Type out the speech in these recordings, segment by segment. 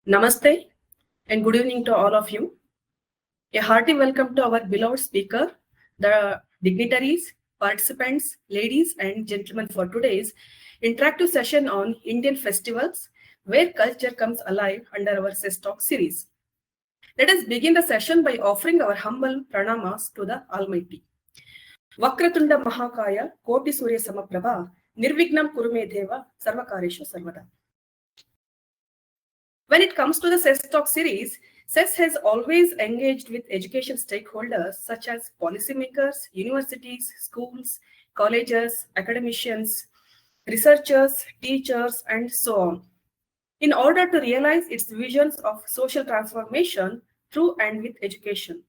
Namaste and good evening to all of you. A hearty welcome to our beloved speaker, the dignitaries, participants, ladies and gentlemen for today's interactive session on Indian festivals, where culture comes alive under our CESS Talk series. Let us begin the session by offering our humble pranamas to the Almighty. Vakratunda Mahakaya, Koti Surya Samaprabha, Nirvignam Kurume Deva, Sarvakareshu Sarvada. When it comes to the CESS Talk series, CESS has always engaged with education stakeholders such as policymakers, universities, schools, colleges, academicians, researchers, teachers, and so on, in order to realize its visions of social transformation through and with education.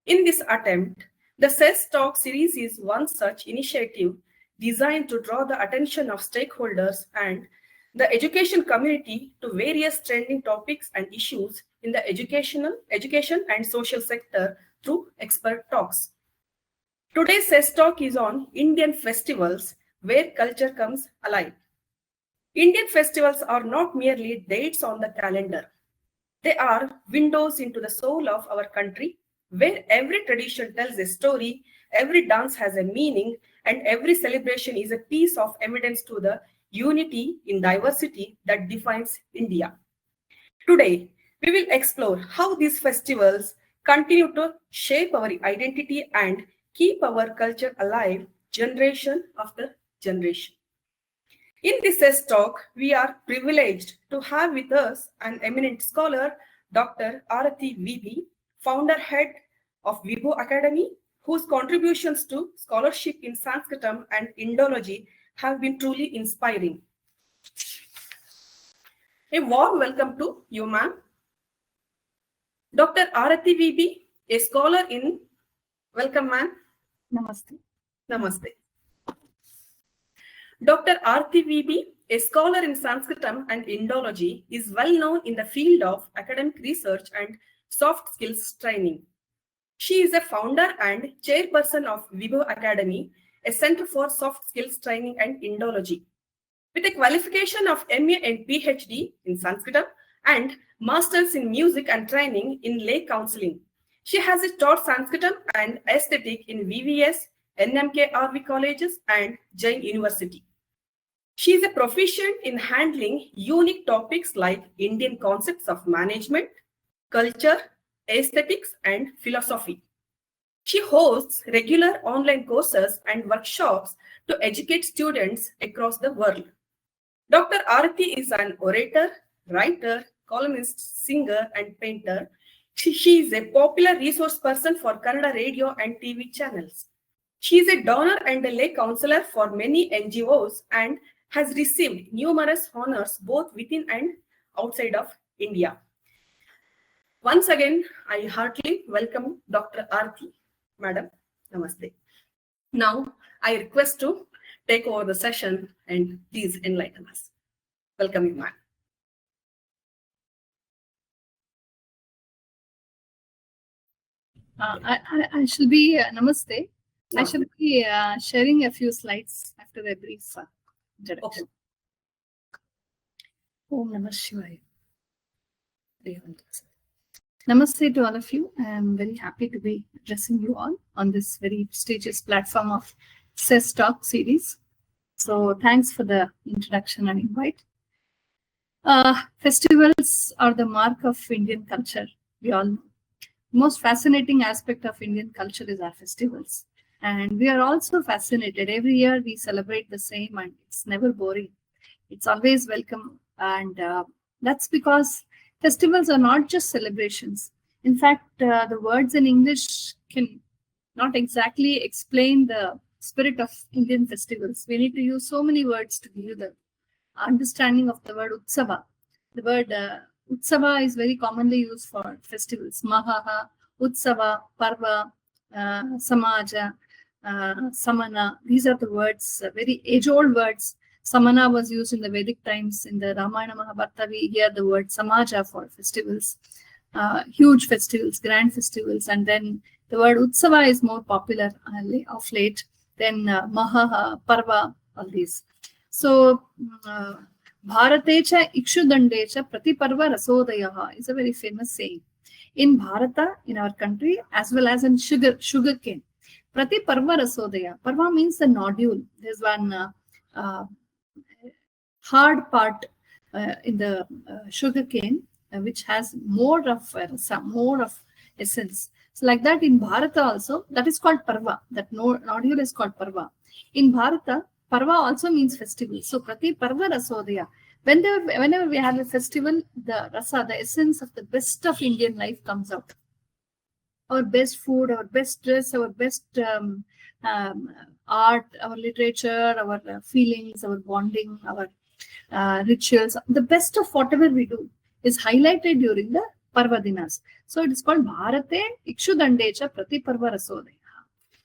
In this attempt, the CESS Talk series is one such initiative designed to draw the attention of stakeholders and the education community to various trending topics and issues in the education and social sector through expert talks. Today's CESS Talk is on Indian festivals, where culture comes alive. Indian festivals are not merely dates on the calendar. They are windows into the soul of our country, where every tradition tells a story, every dance has a meaning, and every celebration is a piece of evidence to the unity in diversity that defines India. Today, we will explore how these festivals continue to shape our identity and keep our culture alive generation after generation. In this CESS Talk, we are privileged to have with us an eminent scholar, Dr. Arathi V B, founder head of Vibhu Academy, whose contributions to scholarship in Sanskrtam and Indology have been truly inspiring. A warm welcome to you, ma'am. Dr. Arathi V B, a scholar in... Welcome, ma'am. Namaste. Namaste. Dr. Arathi V B, a scholar in Sanskrtam and Indology, is well known in the field of academic research and soft skills training. She is a founder and chairperson of Vibhu Academy, a center for soft skills training and Indology, with a qualification of MA and PhD in Sanskrtam and Masters in Music and Training in Lay Counseling. She has taught Sanskrtam and Aesthetic in VVS, NMK-RV colleges and Jain University. She is a proficient in handling unique topics like Indian concepts of management, culture, aesthetics, and philosophy. She hosts regular online courses and workshops to educate students across the world. Dr. Arathi is an orator, writer, columnist, singer, and painter. She is a popular resource person for Kannada radio and TV channels. She is a donor and a lay counselor for many NGOs and has received numerous honors both within and outside of India. Once again, I heartily welcome Dr. Arathi. Madam, namaste. Now, I request to take over the session and please enlighten us. Welcome you, ma'am. I shall be, namaste. No. I shall be sharing a few slides after a brief introduction. Om Namah Shivaya. Namaste to all of you. I am very happy to be addressing you all on this very prestigious platform of CESS Talk series. So thanks for the introduction and invite. Festivals are the mark of Indian culture. We all know. The most fascinating aspect of Indian culture is our festivals. And we are also fascinated. Every year we celebrate the same and it's never boring. It's always welcome. And that's because festivals are not just celebrations. In fact, the words in English can not exactly explain the spirit of Indian festivals. We need to use so many words to give you the understanding of the word Utsava. The word Utsava is very commonly used for festivals. Mahaha, Utsava, Parva, Samaja, Samana. These are the words, very age-old words. Samana was used in the Vedic times. In the Ramayana Mahabharata, we hear the word Samaja for festivals. Huge festivals, grand festivals. And then the word Utsava is more popular of late. Then Mahaha, Parva, all these. So Bharatecha Ikshudandecha Pratiparva Rasodayaha is a very famous saying. In Bharata, in our country, as well as in sugarcane. Pratiparva Rasodaya. Parva means the nodule. There's one hard part in the sugarcane which has more of essence. So like that in Bharata also, that is called Parva. That nodule is called Parva. In Bharata, Parva also means festival. So Prati Parva Rasodaya. Whenever we have a festival, the rasa, the essence of the best of Indian life comes out. Our best food, our best dress, our best art, our literature, our feelings, our bonding, our rituals. The best of whatever we do is highlighted during the Parva Dinas. So it is called Bharate Ikshudandecha Prati Parva Rasodaya.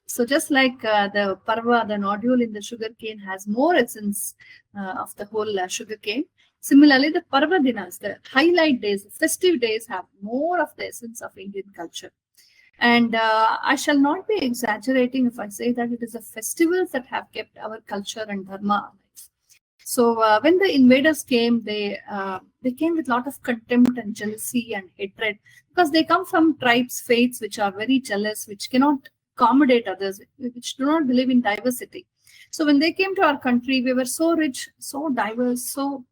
So just like the parva, the nodule in the sugarcane has more essence of the whole sugarcane, similarly the Parva Dinas, the highlight days, the festive days have more of the essence of Indian culture. And I shall not be exaggerating if I say that it is the festivals that have kept our culture and dharma alive. So when the invaders came, they came with a lot of contempt and jealousy and hatred, because they come from tribes, faiths which are very jealous, which cannot accommodate others, which do not believe in diversity. So when they came to our country, we were so rich, so diverse, so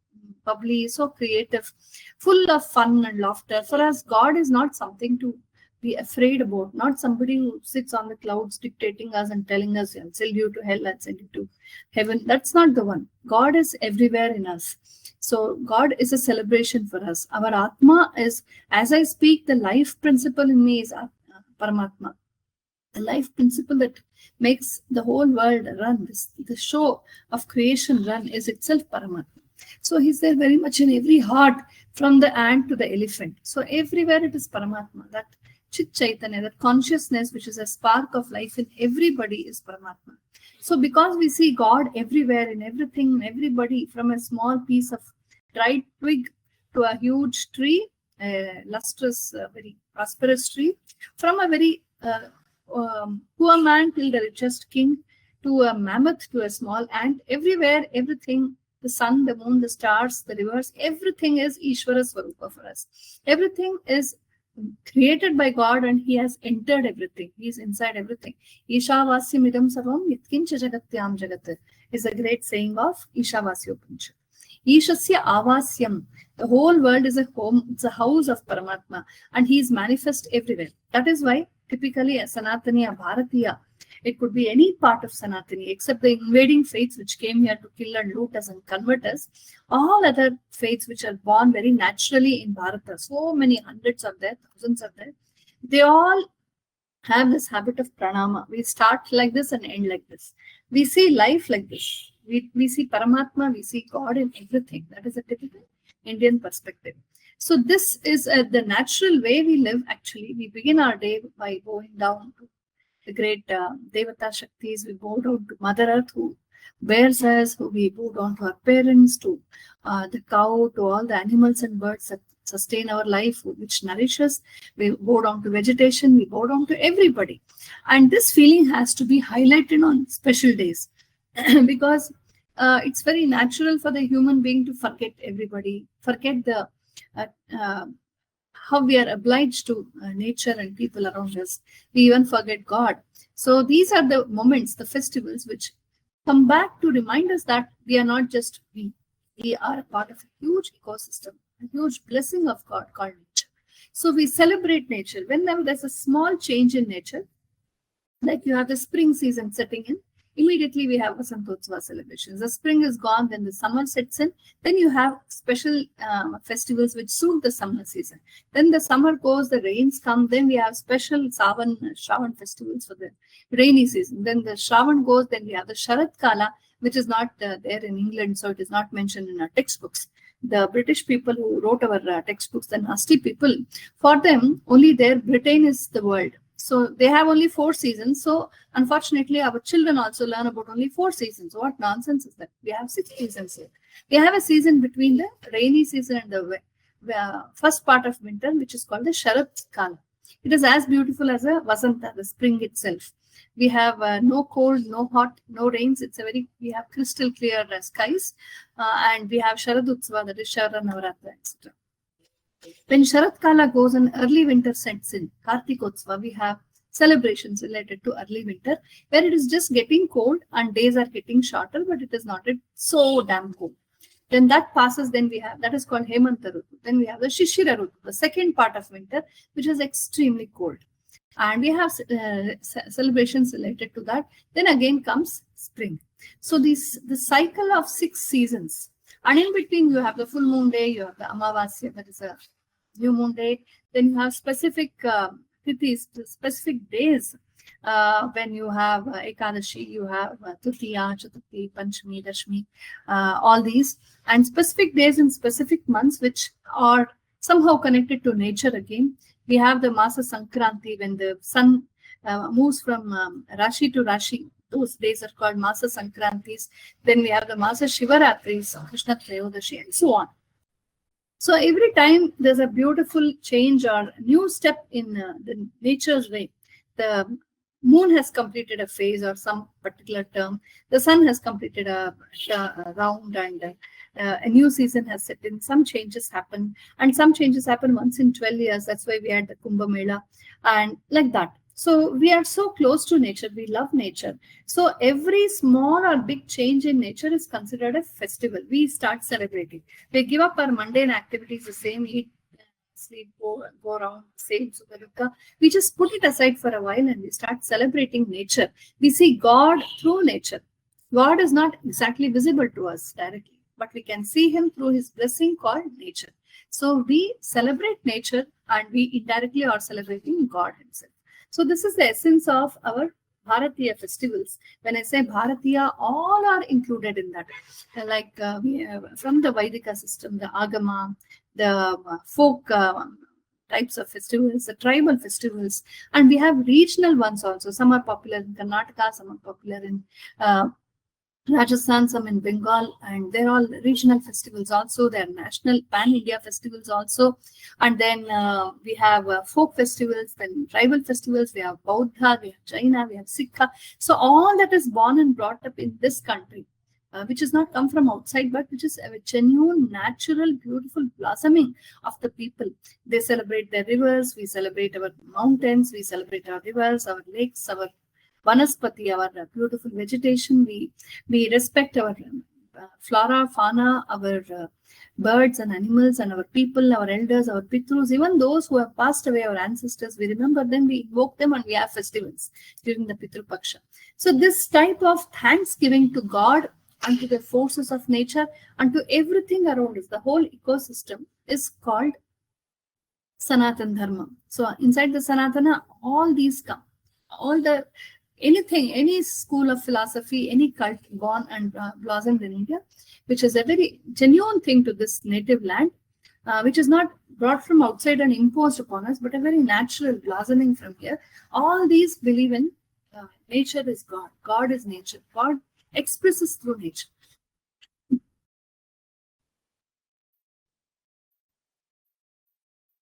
bubbly, so creative, full of fun and laughter. For us, God is not something to be afraid about, not somebody who sits on the clouds dictating us and telling us, I'll send you to hell, I'll send you to heaven. That's not the one. God is everywhere in us. So God is a celebration for us. Our Atma is, as I speak, the life principle in me is Paramatma. The life principle that makes the whole world run, the show of creation run, is itself Paramatma. So he's there very much in every heart, from the ant to the elephant. So everywhere it is Paramatma. That Chit Chaitanya, that consciousness which is a spark of life in everybody, is Paramatma. So because we see God everywhere, in everything, in everybody, from a small piece of dried twig to a huge tree, a lustrous, very prosperous tree, from a very poor man till the richest king, to a mammoth, to a small ant, everywhere, everything, the sun, the moon, the stars, the rivers, everything is Ishvara Swarupa for us. Everything is created by God, and he has entered everything. He is inside everything. Ishavasyam idam sarvam yatkincha jagatyam jagat is a great saying of Ishavasya Upanishad. Ishasya avasyam. The whole world is a home, it's a house of Paramatma, and he is manifest everywhere. That is why typically a Sanatani, a Bharatiya, it could be any part of Sanatani except the invading faiths which came here to kill and loot us and convert us. All other faiths which are born very naturally in Bharata, so many hundreds are there, thousands are there, they all have this habit of pranama. We start like this and end like this. We see life like this. We see Paramatma, we see God in everything. That is a typical Indian perspective. So this is the natural way we live. Actually, we begin our day by going down to the great Devata Shaktis. We bow down to Mother Earth, who bears us. We bow down to our parents, to the cow, to all the animals and birds that sustain our life, which nourishes. We bow down to vegetation. We bow down to everybody. And this feeling has to be highlighted on special days because it's very natural for the human being to forget everybody, forget the how we are obliged to nature and people around us. We even forget God. So these are the moments, the festivals, which come back to remind us that we are not just we are a part of a huge ecosystem, a huge blessing of God called nature. So we celebrate nature. Whenever there's a small change in nature, like you have the spring season setting in, immediately we have Vasantotsava celebrations. The spring is gone, then the summer sets in. Then you have special festivals which suit the summer season. Then the summer goes, the rains come. Then we have special Shravan festivals for the rainy season. Then the Shravan goes, then we have the Sharat Kala, which is not there in England, so it is not mentioned in our textbooks. The British people who wrote our textbooks, the nasty people, for them, only their Britain is the world. So they have only 4 seasons. So unfortunately, our children also learn about only 4 seasons. What nonsense is that? We have 6 seasons here. We have a season between the rainy season and the first part of winter, which is called the Sharat Kala. It is as beautiful as a Vasanta, the spring itself. We have no cold, no hot, no rains. We have crystal clear skies. And we have Sharad Utsava, that is Shara Navaratri, etc. When Sharat Kala goes and early winter sets in, Kartikotsva, we have celebrations related to early winter, where it is just getting cold and days are getting shorter, but it is not so damn cold. Then that passes, then we have, that is called Hemanta Rutu. Then we have the Shishira Rutu, the second part of winter, which is extremely cold. And we have celebrations related to that. Then again comes spring. So the cycle of 6 seasons. And in between, you have the full moon day, you have the Amavasya, that is a new moon day. Then you have specific tithis, specific days. When you have Ekadashi, you have Tutiya, Chaturthi, Panchami, Dashmi, all these. And specific days in specific months, which are somehow connected to nature again. We have the Masa Sankranti, when the sun moves from Rashi to Rashi. Those days are called Masa Sankrantis. Then we have the Masa Shivaratris, Krishna Trayodashi, and so on. So every time there's a beautiful change or new step in the nature's way, the moon has completed a phase or some particular term, the sun has completed a round, and a new season has set in. Some changes happen, and some changes happen once in 12 years. That's why we had the Kumbh Mela, and like that. So we are so close to nature. We love nature. So every small or big change in nature is considered a festival. We start celebrating. We give up our mundane activities, the same, eat, sleep, go around, same. We just put it aside for a while and we start celebrating nature. We see God through nature. God is not exactly visible to us directly, but we can see him through his blessing called nature. So we celebrate nature and we indirectly are celebrating God himself. So this is the essence of our Bharatiya festivals. When I say Bharatiya, all are included in that. Like we have from the Vaidika system, the Agama, the folk types of festivals, the tribal festivals, and we have regional ones also. Some are popular in Karnataka, some are popular in Rajasthan, some in Bengal, and they're all regional festivals also. They're national pan-India festivals also. And then we have folk festivals, then tribal festivals, we have Buddha, we have Jaina, we have Sikha. So all that is born and brought up in this country, which has not come from outside, but which is a genuine, natural, beautiful blossoming of the people. They celebrate their rivers, we celebrate our mountains, we celebrate our rivers, our lakes, our Vanaspati, our beautiful vegetation. We respect our flora, fauna, our birds and animals, and our people, our elders, our pitrus, even those who have passed away, our ancestors. We remember them, we invoke them, and we have festivals during the Pitru Paksha. So this type of thanksgiving to God and to the forces of nature and to everything around us, the whole ecosystem, is called Sanatan Dharma. So inside the Sanatana, all these come. All the anything, any school of philosophy, any cult born and blossomed in India, which is a very genuine thing to this native land, which is not brought from outside and imposed upon us, but a very natural blossoming from here. All these believe in nature is God. God is nature. God expresses through nature.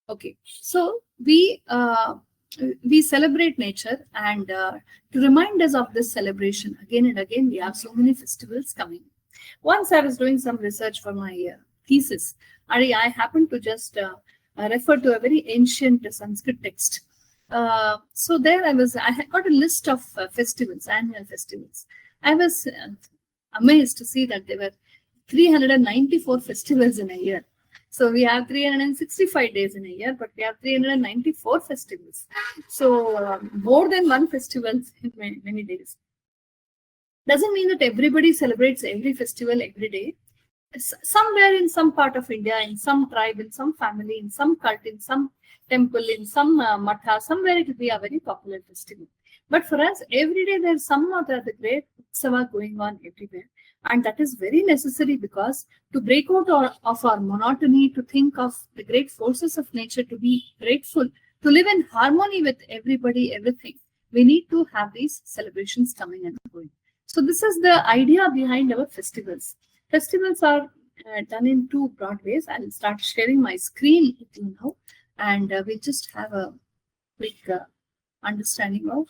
Okay, so we celebrate nature, and to remind us of this celebration again and again, we have so many festivals coming. Once I was doing some research for my thesis, I happened to just refer to a very ancient Sanskrit text. So there I had got a list of festivals, annual festivals. I was amazed to see that there were 394 festivals in a year. So we have 365 days in a year, but we have 394 festivals. So more than one festival in many days. Doesn't mean that everybody celebrates every festival every day. Somewhere in some part of India, in some tribe, in some family, in some cult, in some temple, in some matha, somewhere it will be a very popular festival. But for us, every day there's some other the great utsava going on everywhere. And that is very necessary, because to break out of our monotony, to think of the great forces of nature, to be grateful, to live in harmony with everybody, everything, we need to have these celebrations coming and going. So this is the idea behind our festivals. Festivals are done in two broad ways. I'll start sharing my screen with you now, and we'll just have a quick understanding of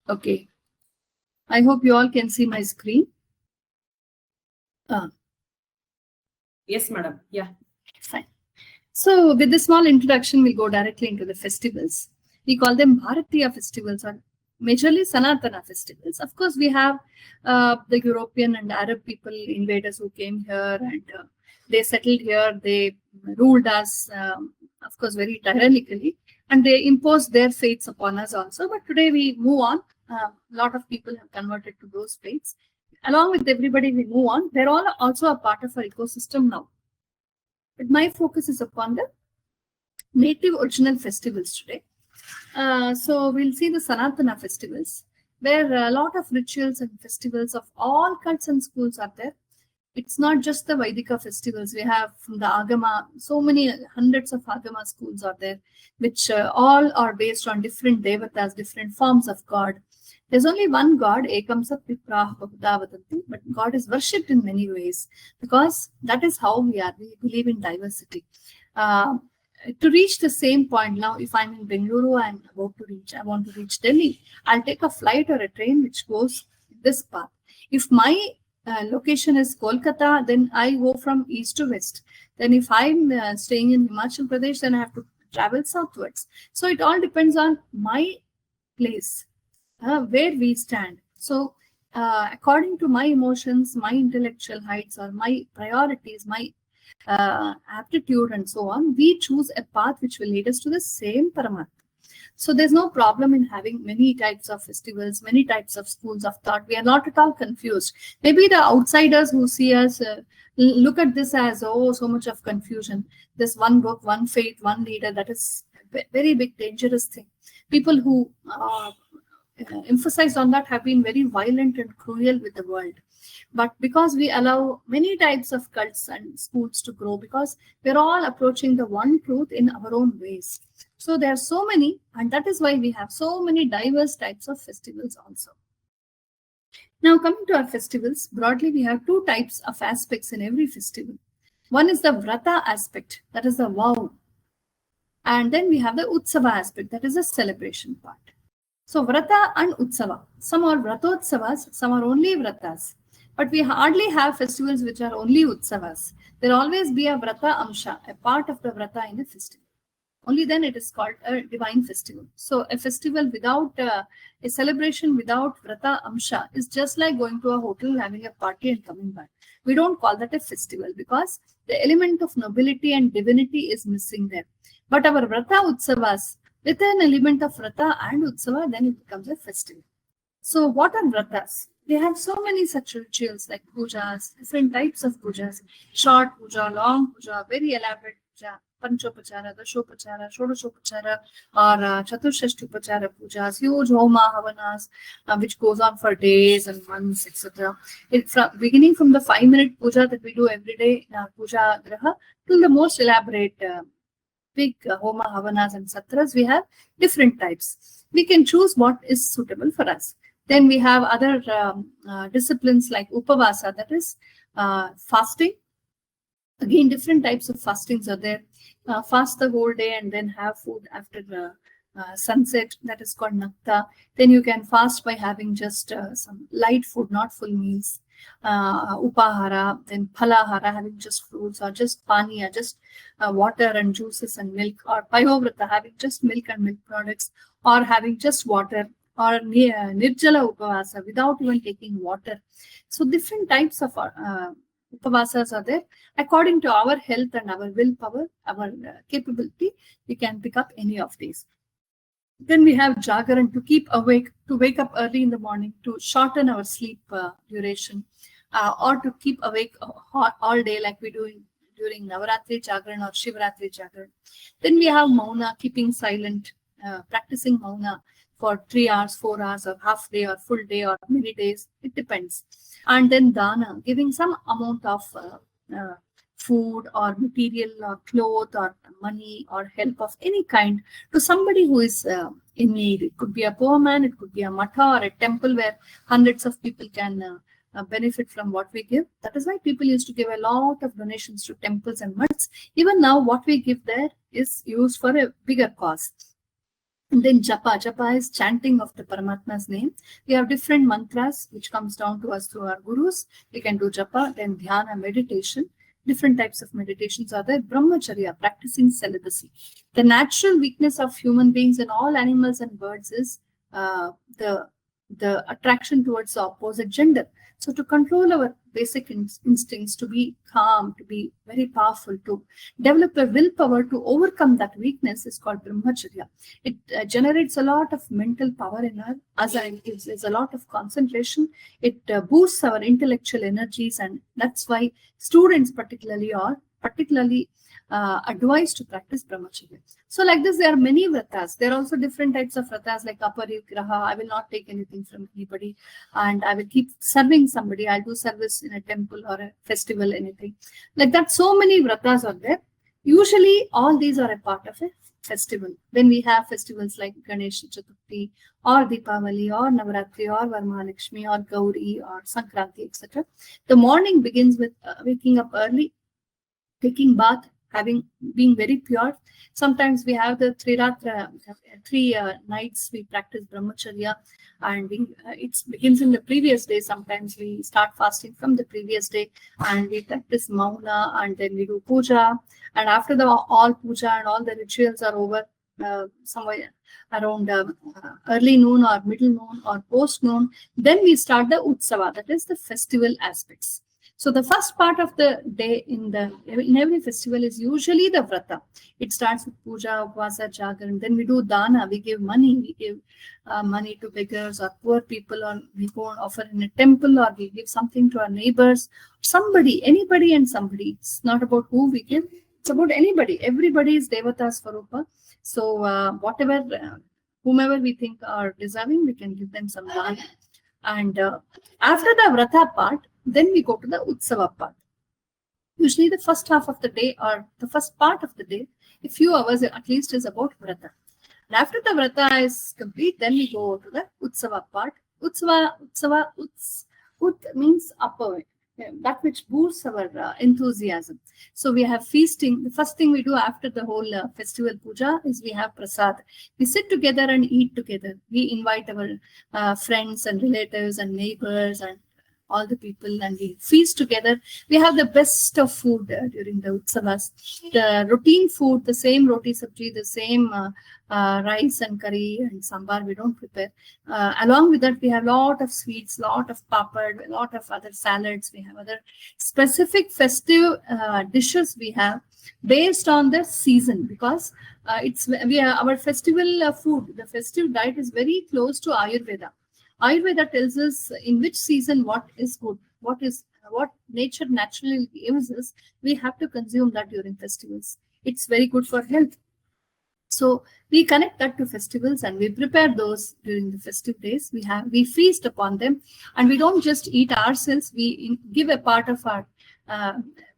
Okay. I hope you all can see my screen. Yes, madam. Yeah. Fine. So with this small introduction, we'll go directly into the festivals. We call them Bharatiya festivals or majorly Sanatana festivals. Of course, we have the European and Arab people, invaders who came here and they settled here. They ruled us, of course, very tyrannically, and they imposed their faiths upon us also. But today we move on. A lot of people have converted to those faiths. Along with everybody, we move on. They're all also a part of our ecosystem now. But my focus is upon the native original festivals today. So we'll see the Sanatana festivals, where a lot of rituals and festivals of all cults and schools are there. It's not just the Vaidika festivals. We have from the Agama, so many hundreds of Agama schools are there, which all are based on different devatas, different forms of God. There's only one God, Ekam Sat Viprah Bahuda Vadanti, but God is worshipped in many ways because that is how we are. We believe in diversity. To reach the same point, now if I'm in Bengaluru, I want to reach Delhi, I'll take a flight or a train which goes this path. If my location is Kolkata, then I go from east to west. Then if I'm staying in Himachal Pradesh, then I have to travel southwards. So it all depends on my place, where we stand. So according to my emotions, my intellectual heights, or my priorities, my aptitude and so on, we choose a path which will lead us to the same Paramatma. So there's no problem in having many types of festivals, many types of schools of thought. We are not at all confused. Maybe the outsiders who see us look at this as, oh, so much of confusion. This one book, one faith, one leader, that is a very big dangerous thing. People who emphasized on that have been very violent and cruel with the world. But because we allow many types of cults and schools to grow, because we're all approaching the one truth in our own ways. So there are so many, and that is why we have so many diverse types of festivals also. Now coming to our festivals, broadly we have two types of aspects in every festival. One is the Vrata aspect, that is the vow. And then we have the Utsava aspect, that is the celebration part. So Vrata and Utsava, some are Vratotsavas, some are only Vratas. But we hardly have festivals which are only Utsavas. There will always be a Vrata Amsha, a part of the Vrata in a festival. Only then it is called a divine festival. So a festival without a celebration without Vrata Amsha is just like going to a hotel, having a party and coming back. We don't call that a festival because the element of nobility and divinity is missing there. But our Vrata Utsavas, with an element of Vrata and Utsava, then it becomes a festival. So what are Vratas? They have so many such rituals like pujas, different types of pujas, short puja, long puja, very elaborate puja, Panchopachara, Dashopachara, Shodashopachara, or Chaturshashtupachara pujas, huge homa havanas, which goes on for days and months, etc. Beginning from the 5-minute puja that we do every day in our puja graha till the most elaborate big homa havanas and satras, we have different types. We can choose what is suitable for us. Then we have other disciplines like upavasa, that is fasting. Again, different types of fastings are there. Fast the whole day and then have food after the sunset, that is called nakta. Then you can fast by having just some light food, not full meals. Upahara, then phalahara, having just fruits, or just paniya, just water and juices and milk, or payovrata, having just milk and milk products, or having just water, or nirjala upavasa, without even taking water. So different types of upavasas are there. According to our health and our willpower, our capability, we can pick up any of these. Then we have Jagaran, to keep awake, to wake up early in the morning, to shorten our sleep duration, or to keep awake all day like we do during Navaratri Jagaran or Shivaratri Jagaran. Then we have Mauna, keeping silent, practicing Mauna for 3 hours, 4 hours, or half day, or full day, or many days. It depends. And then Dana, giving some amount of food or material or cloth or money or help of any kind to somebody who is in need. It could be a poor man, it could be a matha or a temple where hundreds of people can benefit from what we give. That is why people used to give a lot of donations to temples and mutts. Even now, what we give there is used for a bigger cause. And then japa. Japa is chanting of the Paramatma's name. We have different mantras which comes down to us through our gurus. We can do japa, then dhyana, meditation. Different types of meditations are there. Brahmacharya, practicing celibacy. The natural weakness of human beings and all animals and birds is the attraction towards the opposite gender. So to control our basic instincts, to be calm, to be very powerful, to develop a willpower to overcome that weakness is called brahmacharya. It generates a lot of mental power in us, and it gives us a lot of concentration. It boosts our intellectual energies, and that's why students particularly are advised to practice brahmacharya. So like this, there are many vratas. There are also different types of vratas like aparigraha. I will not take anything from anybody, and I will keep serving somebody. I'll do service in a temple or a festival, anything like that. So many vratas are there. Usually, all these are a part of a festival. When we have festivals like Ganesh Chaturthi or Deepavali or Navaratri or Varmahalakshmi or Gauri or Sankranti, etc. The morning begins with waking up early, taking bath, being very pure. Sometimes we have the three nights we practice brahmacharya, and it begins in the previous day. Sometimes we start fasting from the previous day, and we practice mauna, and then we do puja. And after all puja and all the rituals are over, somewhere around early noon or middle noon or post noon, then we start the utsava, that is the festival aspects. So the first part of the day in every festival is usually the vrata. It starts with puja, upvasa, jagaran. Then we do dana. We give money. We give money to beggars or poor people, or we go and offer in a temple, or we give something to our neighbors. Somebody, anybody and somebody. It's not about who we give. It's about anybody. Everybody is Devata Swarupa. So whomever we think are deserving, we can give them some dana. And after the vrata part, then we go to the utsava part. Usually the first half of the day or the first part of the day, a few hours at least, is about vrata. And after the vrata is complete, then we go to the utsava part. Ut means upper, that which boosts our enthusiasm. So we have feasting. The first thing we do after the whole festival puja is we have prasad. We sit together and eat together. We invite our friends and relatives and neighbors and all the people, and we feast together. We have the best of food during the utsavas. The routine food, the same roti sabji, the same rice and curry and sambar we don't prepare. Along with that, we have a lot of sweets, lot of papad, a lot of other salads. We have other specific festive dishes we have based on the season, because our festival food, the festive diet is very close to Ayurveda. Ayurveda tells us in which season what is good, what nature naturally gives us. We have to consume that during festivals. It's very good for health. So we connect that to festivals, and we prepare those during the festive days. We feast upon them, and we don't just eat ourselves. We give a part of our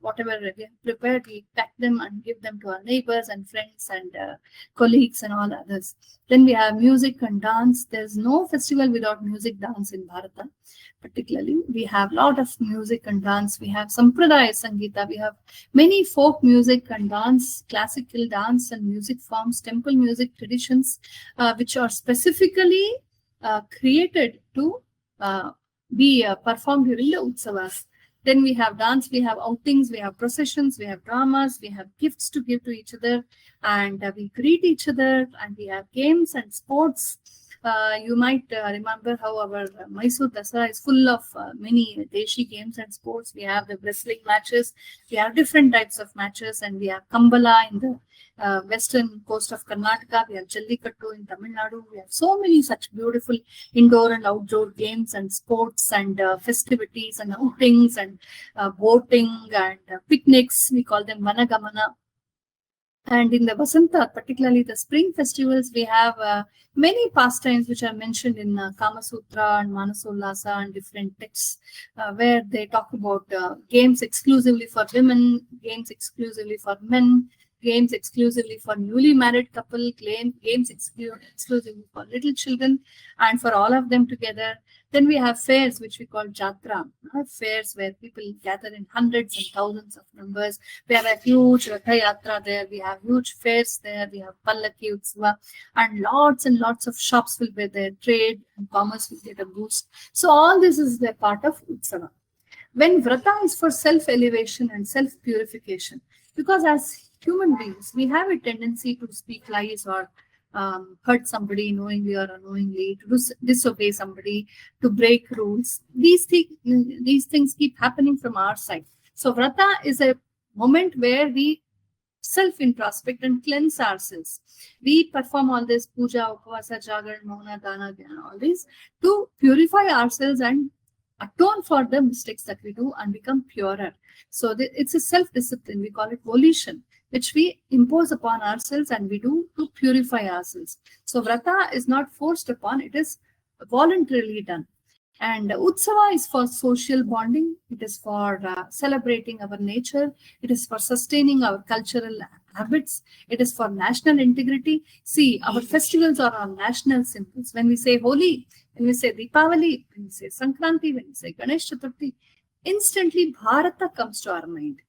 whatever we have prepared, we pack them and give them to our neighbors and friends and colleagues and all others. Then we have music and dance. There's no festival without music, dance in Bharata. Particularly, we have a lot of music and dance. We have Sampradaya Sangeeta. We have many folk music and dance, classical dance and music forms, temple music traditions, which are specifically created to be performed during the Utsavas. Then we have dance, we have outings, we have processions, we have dramas, we have gifts to give to each other, and we greet each other, and we have games and sports. You might remember how our Mysore Dasara is full of many Deshi games and sports. We have the wrestling matches, we have different types of matches, and we have Kambala in the western coast of Karnataka, we have Jallikattu in Tamil Nadu. We have so many such beautiful indoor and outdoor games and sports and festivities and outings and boating and picnics. We call them Vanagamana. And in the Vasanta, particularly the spring festivals, we have many pastimes which are mentioned in Kama Sutra and Manasollasa and different texts, where they talk about games exclusively for women, games exclusively for men, games exclusively for newly married couple, games exclusively for little children, and for all of them together. Then we have fairs, which we call jatra, fairs where people gather in hundreds and thousands of numbers. We have a huge Ratha Yatra there. We have huge fairs there. We have Pallaki Utsava, and lots of shops will be there. Trade and commerce will get a boost. So all this is the part of Utsava. When Vrata is for self-elevation and self-purification, because as human beings, we have a tendency to speak lies or hurt somebody knowingly or unknowingly, to disobey somebody, to break rules. These things keep happening from our side. So Vrata is a moment where we self-introspect and cleanse ourselves. We perform all this puja, upavasa, jagar, mauna, dana, dhyana, all these to purify ourselves and atone for the mistakes that we do and become purer. So it's a self-discipline. We call it volition, which we impose upon ourselves and we do to purify ourselves. So Vrata is not forced upon, it is voluntarily done. And Utsava is for social bonding. It is for celebrating our nature. It is for sustaining our cultural habits. It is for national integrity. See, our festivals are our national symbols. When we say Holi, when we say Deepavali, when we say Sankranti, when we say Ganesh Chaturthi, instantly Bharata comes to our mind,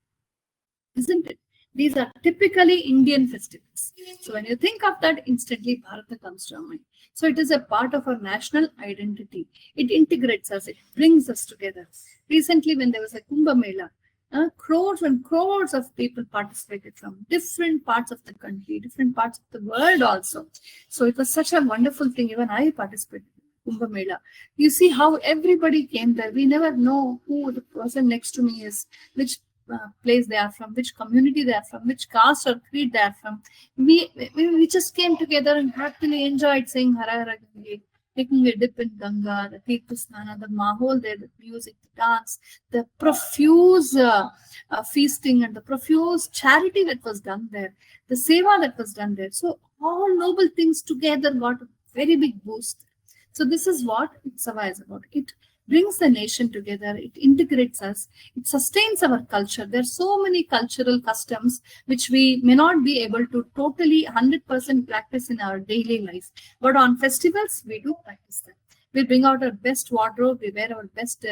isn't it? These are typically Indian festivals. So when you think of that, instantly Bharata comes to our mind. So it is a part of our national identity. It integrates us. It brings us together. Recently, when there was a Kumbh Mela, crores and crores of people participated from different parts of the country, different parts of the world also. So it was such a wonderful thing. Even I participated in Kumbh Mela. You see how everybody came there. We never know who the person next to me is, which place they are from, which community they are from, which caste or creed they are from. We just came together and happily enjoyed saying Hara Hara Gange, taking a dip in Ganga, the Tirthasthana, the mahol there, the music, the dance, the profuse feasting and the profuse charity that was done there, the seva that was done there. So all noble things together got a very big boost. So this is what Utsava is about. It brings the nation together, it integrates us, it sustains our culture. There are so many cultural customs which we may not be able to totally 100% practice in our daily life. But on festivals, we do practice them. We bring out our best wardrobe, we wear our best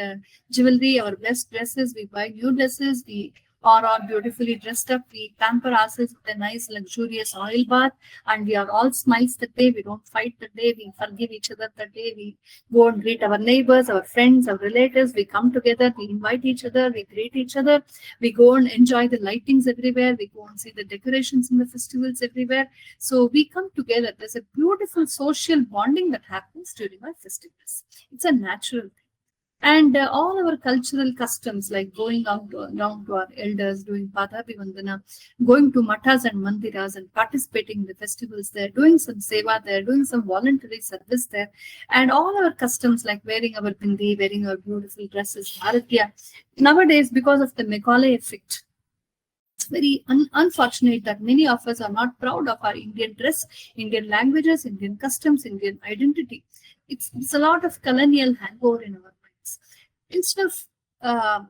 jewelry, our best dresses, we buy new dresses, we are beautifully dressed up, we pamper ourselves with a nice luxurious oil bath, and we are all smiles that day. We don't fight that day, we forgive each other that day. We go and greet our neighbors, our friends, our relatives. We come together, we invite each other, we greet each other. We go and enjoy the lightings everywhere. We go and see the decorations in the festivals everywhere. So we come together. There's a beautiful social bonding that happens during our festivals. It's a natural thing. And all our cultural customs, like going down to our elders, doing Padabhivandana, going to mathas and mandiras and participating in the festivals there, doing some seva there, doing some voluntary service there, and all our customs like wearing our bindi, wearing our beautiful dresses, Bharatiya. Nowadays, because of the Macaulay effect, it's very unfortunate that many of us are not proud of our Indian dress, Indian languages, Indian customs, Indian identity. It's a lot of colonial hangover in our minds. Instead of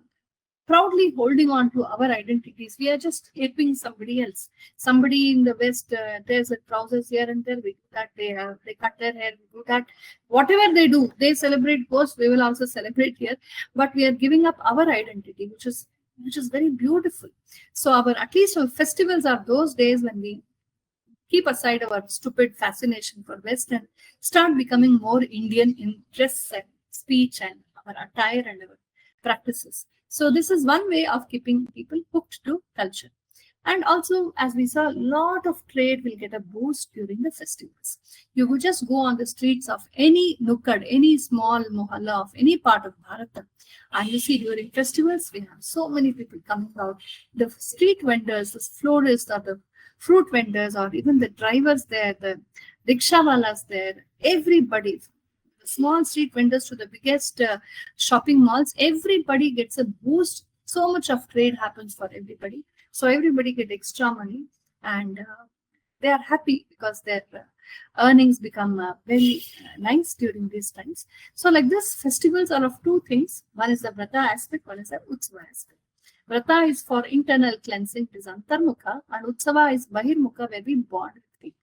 proudly holding on to our identities, we are just aping somebody else. Somebody in the West, there's a trousers here and there, we do that. They cut their hair, we do that. Whatever they do, they celebrate ghosts, we will also celebrate here. But we are giving up our identity, which is very beautiful. So at least our festivals are those days when we keep aside our stupid fascination for West and start becoming more Indian in dress and speech and our attire and our practices. So this is one way of keeping people hooked to culture. And also, as we saw, a lot of trade will get a boost during the festivals. You would just go on the streets of any nukkad, any small mohalla of any part of Bharata, and you see during festivals, we have so many people coming out. The street vendors, the florists, or the fruit vendors, or even the drivers there, the rickshawalas there, everybody, small street vendors to the biggest shopping malls, everybody gets a boost. So much of trade happens for everybody. So everybody get extra money, and they are happy because their earnings become very nice during these times. So like this, festivals are of two things. One is the Vrata aspect, one is the Utsava aspect. Vrata is for internal cleansing, it is Antarmukha, and Utsava is Bahirmukha, where we bond with people.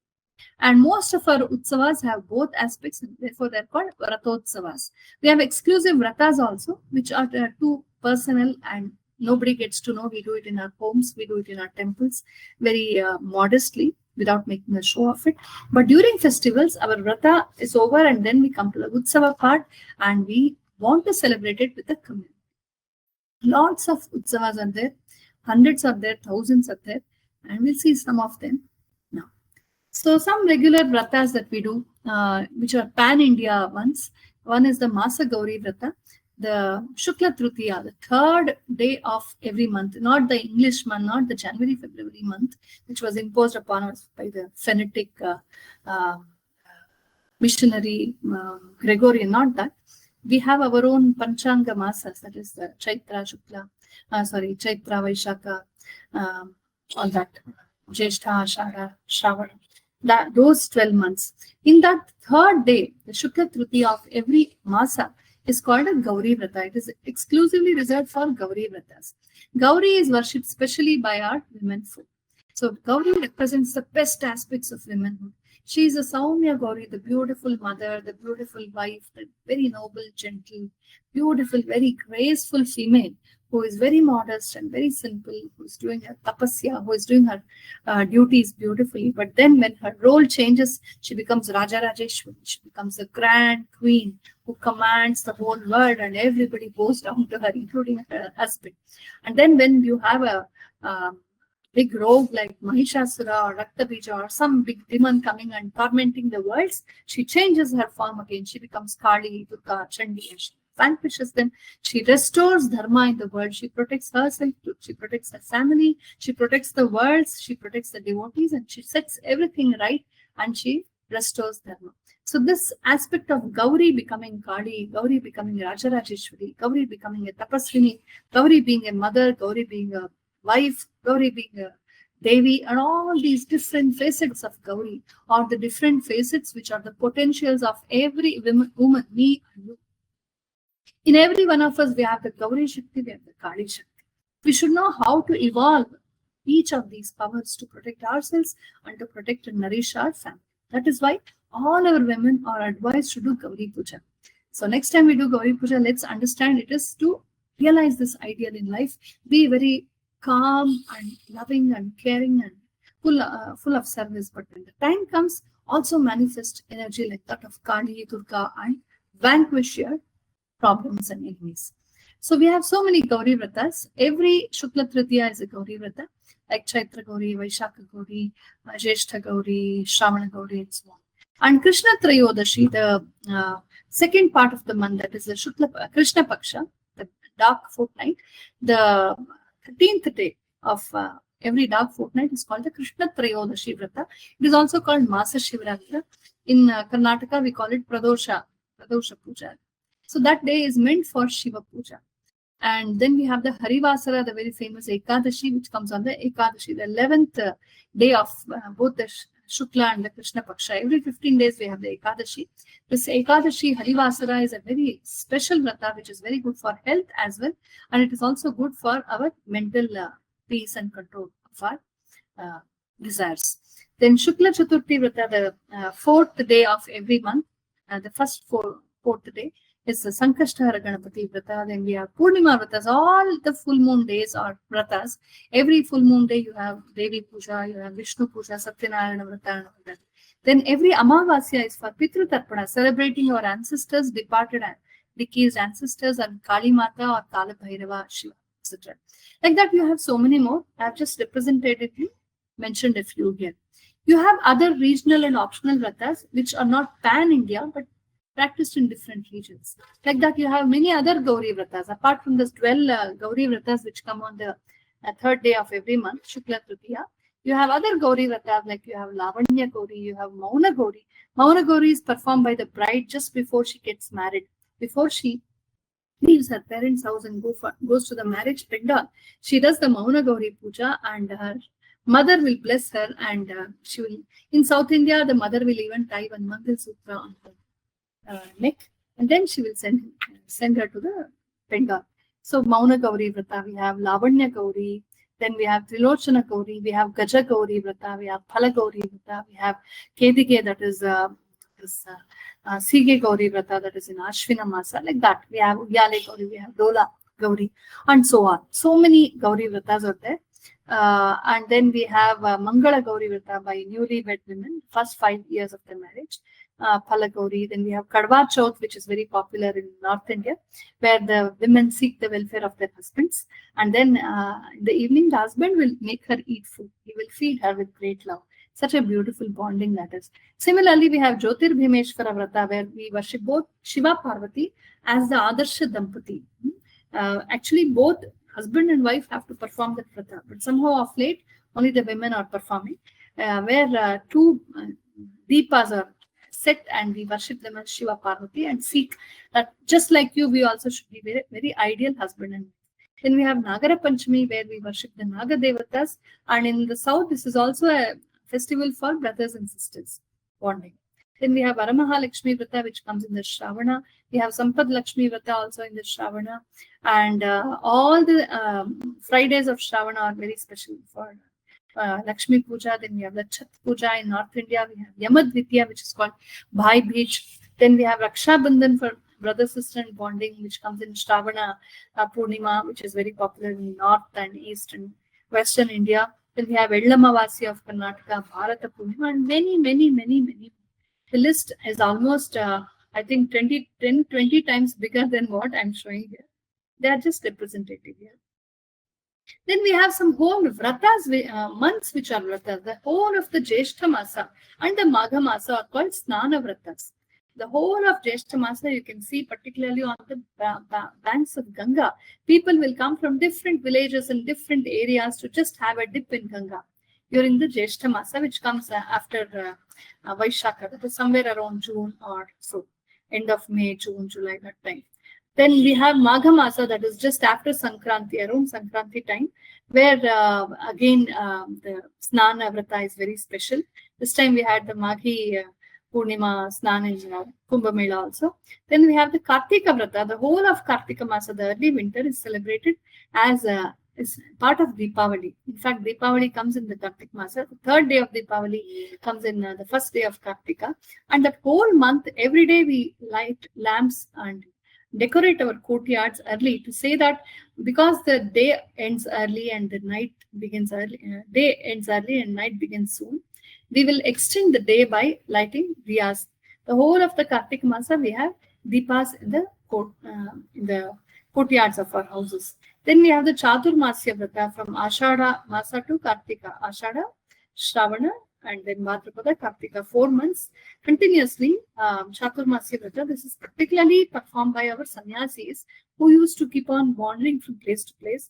And most of our Utsavas have both aspects, and therefore they're called Vratotsavas. We have exclusive Vratas also, which are too personal and nobody gets to know. We do it in our homes, we do it in our temples, very modestly, without making a show of it. But during festivals, our Vrata is over, and then we come to the Utsava part, and we want to celebrate it with the community. Lots of Utsavas are there, hundreds are there, thousands are there, and we'll see some of them now. So some regular Vratas that we do, which are pan-India ones. One is the Masa Gauri Vrata, the Shukla Tritiya, the third day of every month, not the English month, not the January-February month, which was imposed upon us by the phonetic missionary Gregorian, not that. We have our own Panchanga Masas, that is the Chaitra, Shukla, Chaitra, Vaishaka, all that, Jeshta, Ashara, Shravana, those 12 months. In that third day, the Shukla Tritiya of every Masa is called a Gauri Vrata. It is exclusively reserved for Gauri Vratas. Gauri is worshipped specially by our women folk. So Gauri represents the best aspects of womanhood. She is a Saumya Gauri, the beautiful mother, the beautiful wife, the very noble, gentle, beautiful, very graceful female who is very modest and very simple, who is doing her tapasya, who is doing her duties beautifully. But then when her role changes, she becomes Raja Rajeshwari. She becomes a grand queen who commands the whole world, and everybody bows down to her, including her husband. And then when you have a big rogue like Mahishasura or Raktabija or some big demon coming and tormenting the worlds, she changes her form again. She becomes Kali, Durga, Chandi, and she vanquishes them. She restores dharma in the world. She protects herself, she protects her family, she protects the worlds, she protects the devotees, and she sets everything right, and she restores dharma. So this aspect of Gauri becoming Kali, Gauri becoming Rajarajeshwari, Gauri becoming a Tapaswini, Gauri being a mother, Gauri being a wife, Gauri being a Devi, and all these different facets of Gauri are the different facets which are the potentials of every woman, me and you. In every one of us, we have the Gauri Shakti, we have the Kali Shakti. We should know how to evolve each of these powers to protect ourselves and to protect and nourish our family. That is why all our women are advised to do Gauri Puja. So next time we do Gauri Puja, let's understand it is to realize this ideal in life, be very calm and loving and caring and full of service. But when the time comes, also manifest energy like that of Kali, Durga, and vanquish your problems and enemies. So we have so many Gauri Vratas. Every Shukla Tritiya is a Gauri Vrata, like Chaitra Gauri, Vaishaka Gauri, Jeshta Gauri, Shravana Gauri, and so on. And Krishna Trayodashi, the second part of the month, that is the Shukla Krishna Paksha, the dark fortnight, the 13th day of every dark fortnight is called the Krishna Trayodashi Vrata. It is also called Masa Shivratra. In Karnataka, we call it Pradosha Puja. So that day is meant for Shiva Puja. And then we have the Harivasara, the very famous Ekadashi, which comes on the Ekadashi, the 11th day of both the Shukla and the Krishna Paksha. Every 15 days we have the Ekadashi. This Ekadashi Harivasara is a very special Vrata, which is very good for health as well. And it is also good for our mental peace and control of our desires. Then Shukla Chaturthi Vrata, the fourth day of every month, the first fourth day, is the Sankasthara Ganapati Vrata. Then we have Purnima Vratas. All the full moon days are Vratas. Every full moon day you have Devi Puja, you have Vishnu Puja, Satyanarayana Vrata, and all that. Then every Amavasya is for Pitru Tarpana, celebrating our ancestors, departed and deceased ancestors, and Kali Mata or Kala Bhairava, Shiva, etc. Like that, you have so many more. I have just mentioned a few here. You have other regional and optional Vratas, which are not pan-India, but practiced in different regions. Like that, you have many other Gauri Vratas. Apart from the 12 Gauri Vratas which come on the third day of every month, Shukla Tritiya, you have other Gauri Vratas, like you have Lavanya Gauri, you have Mauna Gauri. Mauna Gauri is performed by the bride just before she gets married. Before she leaves her parents' house and goes to the marriage pandal, she does the Mauna Gauri Puja, and her mother will bless her, and she will, in South India, the mother will even tie one Mangal Sutra on her neck, and then she will send her to the pandal. So Mauna Gauri Vrata, we have Lavanya Gauri, then we have Trilochana Gauri, we have Gaja Gauri Vrata, we have Phala Gauri Vrata, we have Kedige, that is Sige Gauri Vrata, that is in Ashwina Masa, like that. We have Uyyale Gauri, we have Dola Gauri, and so on. So many Gauri Vratas are there. And then we have Mangala Gauri Vrata by newlywed women, first 5 years of their marriage. Phala Gauri. Then we have Kadwa Chauth, which is very popular in North India, where the women seek the welfare of their husbands. And then in the evening, the husband will make her eat food. He will feed her with great love. Such a beautiful bonding that is. Similarly, we have Jyotir Bhimeshwara Vrata, where we worship both Shiva Parvati as the Adarsha Dampati. Actually, both husband and wife have to perform that vrata, but somehow of late, only the women are performing, where two deepas are set and we worship them as Shiva Parvati and seek that just like you, we also should be very, very ideal husband and wife. Then we have Nagara Panchami, where we worship the Naga Devatas, and in the south, this is also a festival for brothers and sisters bonding. Then we have Varamahalakshmi Vrata, which comes in the Shravana. We have Sampad Lakshmi Vrata also in the Shravana. And all the Fridays of Shravana are very special for Lakshmi Puja. Then we have the Chhat Puja in North India. We have Yamadvitya, which is called Bhai Beach. Then we have Raksha Bandhan for brother-sister and bonding, which comes in Shravana Purnima, which is very popular in North and East and Western India. Then we have Edlamavasi of Karnataka, Bharata Purnima, and many, many, many, many. The list is almost, I think, 20 times bigger than what I'm showing here. They are just representative here. Then we have some whole vratas, months which are vratas. The whole of the Jeshta Masa and the Magha Masa are called Snana Vratas. The whole of Jeshta Masa, you can see particularly on the banks of Ganga. People will come from different villages and different areas to just have a dip in Ganga during the Jeshta Masa, which comes after Vaishakha. That is somewhere around June or so, end of May, June, July, that time. Then we have Magha Masa, that is just after Sankranti, around Sankranti time, where again the Snana Vrata is very special. This time we had the Maghi Purnima Snan in Kumbh Mela also. Then we have the Kartika Vrata. The whole of Kartika Masa, the early winter, is celebrated as is part of Deepavali. In fact, Deepavali comes in the Kartik Masa. The third day of Deepavali comes in the first day of Kartika. And that whole month, every day we light lamps and decorate our courtyards early to say that because the day ends early and the night begins early, day ends early and night begins soon, we will extend the day by lighting diyas. The whole of the Kartik Masa, we have deepas in the courtyards of our houses. Then we have the Chaturmasya Vrata from Ashada Masa to Kartika. Ashada, Shravana, and then Bhadrapada, Kartika, 4 months continuously. Chaturmasya Vrata, this is particularly performed by our sannyasis who used to keep on wandering from place to place.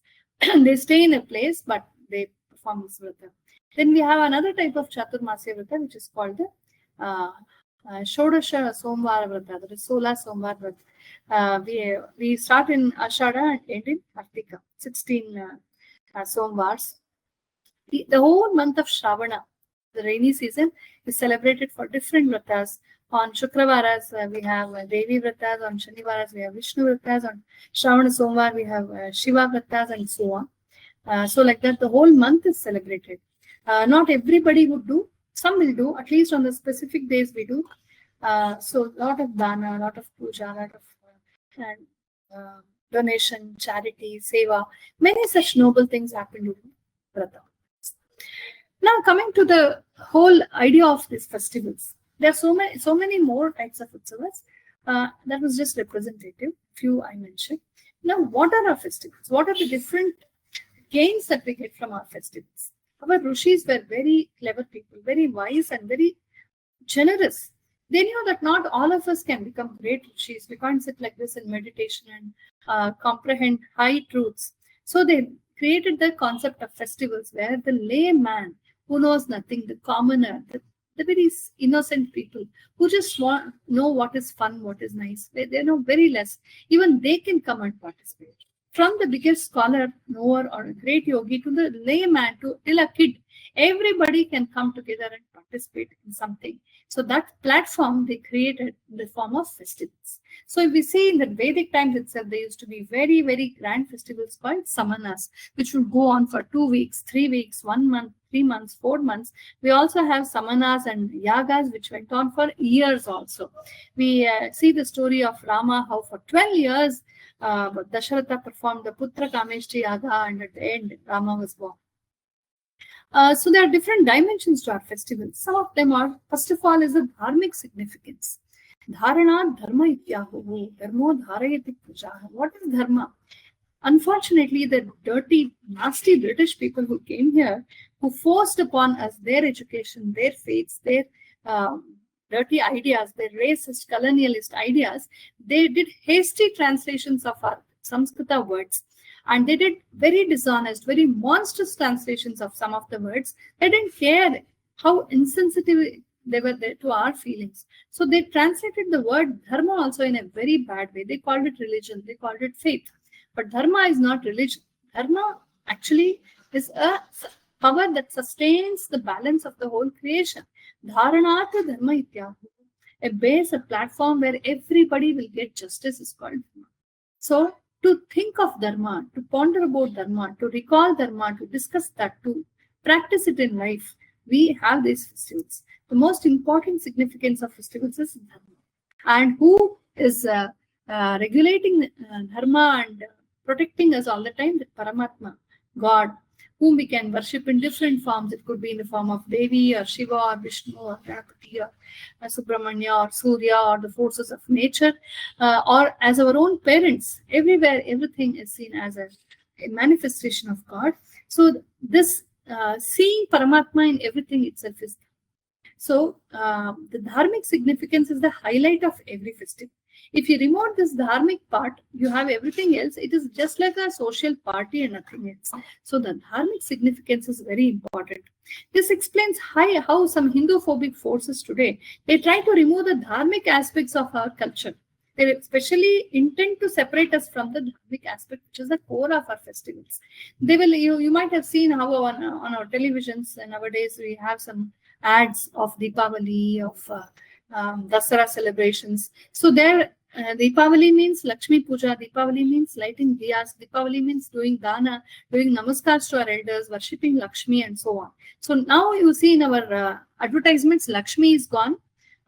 They stay in a place, but they perform this Vrata. Then we have another type of Chaturmasya Vrata, which is called the Shodasha Somvara Vrata, that is Sola Somvar Vrata. We start in Ashada and end in Kartika, 16 Somvars. The whole month of Shravana, the rainy season, is celebrated for different vratas. On Shukravaras, we have Devi vratas. On Shanivaras, we have Vishnu vratas. On Shravana Somvar, we have Shiva vratas, and so on. So like that, the whole month is celebrated. Not everybody would do. Some will do, at least on the specific days we do. So a lot of dana, a lot of puja, a lot of donation, charity, seva, many such noble things happen during Vrata. Now coming to the whole idea of these festivals, there are so many more types of utsavas. That was just representative, few I mentioned. Now, what are our festivals? What are the different gains that we get from our festivals? Our rishis were very clever people, very wise and very generous. They knew that not all of us can become great rishis. We can't sit like this in meditation and comprehend high truths. So they created the concept of festivals where the layman who knows nothing, the commoner, the very innocent people who just know what is fun, what is nice. They know very less. Even they can come and participate. From the biggest scholar, knower, or a great yogi to the layman, till a kid, Everybody can come together and participate in something. So that platform they created in the form of festivals. So if we see in the Vedic times itself, there used to be very, very grand festivals called samanas, which would go on for 2 weeks, 3 weeks, 1 month, 3 months, 4 months. We also have samanas and yagas, which went on for years also. We see the story of Rama, how for 12 years, Dasharatha performed the Putra Kameshti Yaga, and at the end, Rama was born. So there are different dimensions to our festivals. Some of them are, first of all, is the dharmic significance. Dharana dharma ityahu, dharmo dharayati puja. What is dharma? Unfortunately, the dirty, nasty British people who came here, who forced upon us their education, their faiths, their dirty ideas, their racist, colonialist ideas, they did hasty translations of our Sanskrta words. And they did very dishonest, very monstrous translations of some of the words. They didn't care how insensitive they were there to our feelings. So they translated the word dharma also in a very bad way. They called it religion. They called it faith. But dharma is not religion. Dharma actually is a power that sustains the balance of the whole creation. Dharanata dharma ityahu. A base, a platform where everybody will get justice is called dharma. So to think of dharma, to ponder about dharma, to recall dharma, to discuss that, to practice it in life, we have these festivals. The most important significance of festivals is dharma. And who is regulating dharma and protecting us all the time? The Paramatma, God, whom we can worship in different forms. It could be in the form of Devi or Shiva or Vishnu or Ganapati or Subramanya or Surya or the forces of nature, or as our own parents. Everywhere, everything is seen as a manifestation of God. So this seeing Paramatma in everything itself is. So the dharmic significance is the highlight of every festival. If you remove this dharmic part, you have everything else. It is just like a social party and nothing else. So the dharmic significance is very important. This explains how some Hindu-phobic forces today, they try to remove the dharmic aspects of our culture. They especially intend to separate us from the dharmic aspect, which is the core of our festivals. They will. You might have seen how on our televisions nowadays we have some ads of Deepavali, of Dasara celebrations. So there, Deepavali means Lakshmi Puja, Deepavali means lighting diyas, Deepavali means doing dana, doing namaskars to our elders, worshipping Lakshmi and so on. So now you see in our advertisements, Lakshmi is gone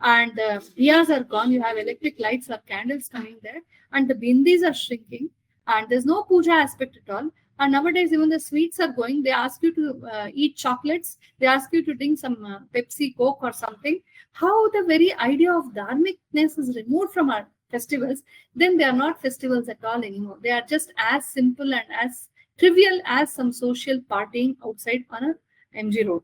and diyas are gone. You have electric lights or candles coming there and the bindis are shrinking and there's no puja aspect at all. And nowadays, even the sweets are going. They ask you to eat chocolates. They ask you to drink some Pepsi, Coke or something. How the very idea of dharmicness is removed from our festivals, then they are not festivals at all anymore. They are just as simple and as trivial as some social partying outside on a MG road.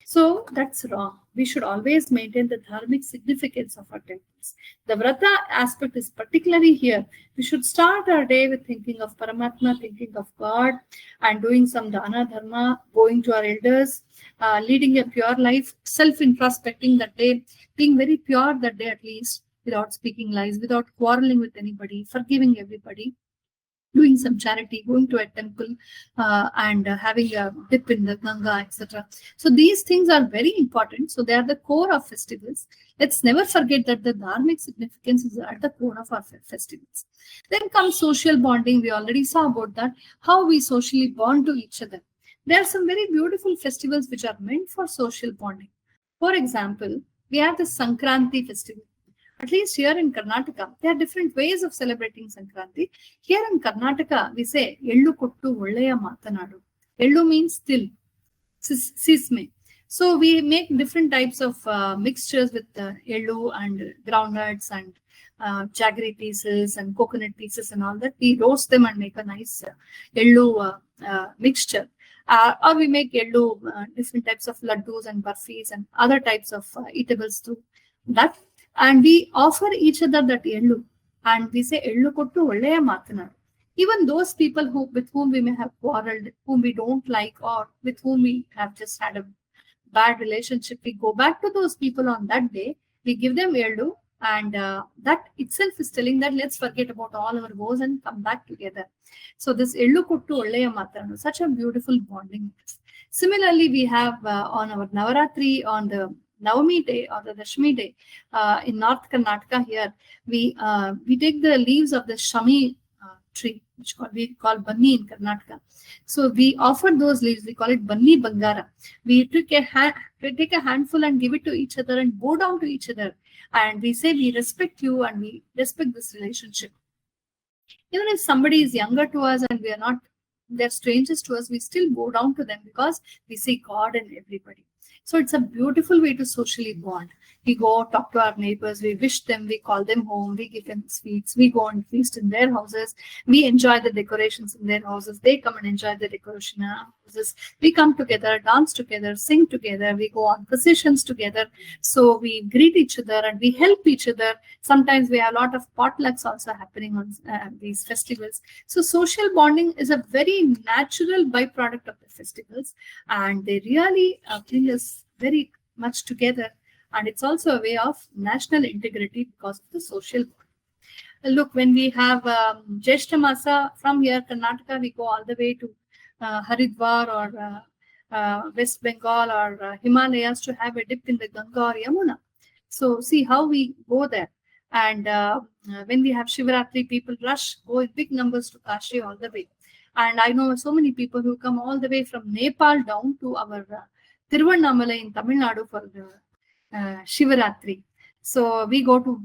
So that's wrong. We should always maintain the dharmic significance of our temples. The Vrata aspect is particularly here. We should start our day with thinking of Paramatma, thinking of God, and doing some dana dharma, going to our elders, leading a pure life, self-introspecting that day, being very pure that day at least, without speaking lies, without quarreling with anybody, forgiving everybody, doing some charity, going to a temple and having a dip in the Ganga, etc. So these things are very important. So they are the core of festivals. Let's never forget that the dharmic significance is at the core of our festivals. Then comes social bonding. We already saw about that, how we socially bond to each other. There are some very beautiful festivals which are meant for social bonding. For example, we have the Sankranti festival. At least here in Karnataka, there are different ways of celebrating Sankranti. Here in Karnataka, we say, Ellu kottu olleya matanadu. Ellu means till, sisme. So we make different types of mixtures with ellu and groundnuts and jaggery pieces and coconut pieces and all that. We roast them and make a nice ellu mixture. Or we make ellu, different types of laddus and burfis and other types of eatables too. That. And we offer each other that ellu. And we say, Ellu kottu olleya matanadu. Even those people with whom we may have quarreled, whom we don't like, or with whom we have just had a bad relationship, we go back to those people on that day, we give them ellu, and that itself is telling that let's forget about all our woes and come back together. So this Ellu kottu olleya matanadu, such a beautiful bonding. Similarly, we have on our Navaratri, on the Navami day or the Dashami day in North Karnataka here, we take the leaves of the Shami tree, which we call Banni in Karnataka. So we offer those leaves, we call it Banni Bangara. We take a handful and give it to each other and bow down to each other. And we say we respect you and we respect this relationship. Even if somebody is younger to us and we are not, they're strangers to us, we still bow down to them because we see God in everybody. So it's a beautiful way to socially bond. We go talk to our neighbors, we wish them, we call them home, we give them sweets, we go and feast in their houses, we enjoy the decorations in their houses, they come and enjoy the decoration in our houses. We come together, dance together, sing together, we go on processions together. So we greet each other and we help each other. Sometimes we have a lot of potlucks also happening on these festivals. So social bonding is a very natural byproduct of the festivals, and they really bring us very much together. And it's also a way of national integrity because of the social bond. Look, when we have Jeshta Masa from here, Karnataka, we go all the way to Haridwar or West Bengal or Himalayas to have a dip in the Ganga or Yamuna. So see how we go there. And when we have Shivaratri, people rush, go in big numbers to Kashi all the way. And I know so many people who come all the way from Nepal down to our Tiruvannamalai in Tamil Nadu for the Shivaratri. So we go to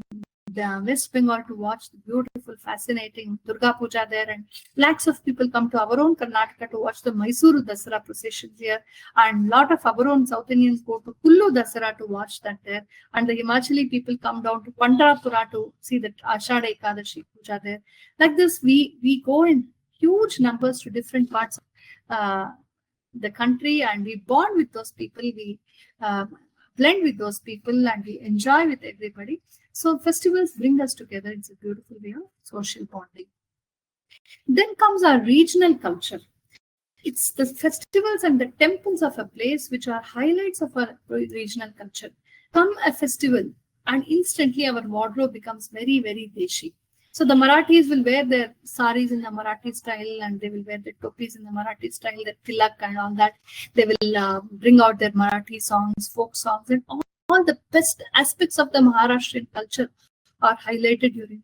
the West Bengal to watch the beautiful, fascinating Durga Puja there, and lakhs of people come to our own Karnataka to watch the Mysuru Dasara processions here, and a lot of our own South Indians go to Kullu Dasara to watch that there, and the Himachali people come down to Pandharpura to see the Ashada Ekadashi Puja there. Like this, we go in huge numbers to different parts of the country, and we bond with those people, we blend with those people, and we enjoy with everybody. So festivals bring us together. It's a beautiful way of social bonding. Then comes our regional culture. It's the festivals and the temples of a place which are highlights of our regional culture. Come a festival and instantly our wardrobe becomes very, very deshi. So the Marathis will wear their saris in the Marathi style, and they will wear their topis in the Marathi style, their tilak and all that. They will bring out their Marathi songs, folk songs, and all the best aspects of the Maharashtrian culture are highlighted during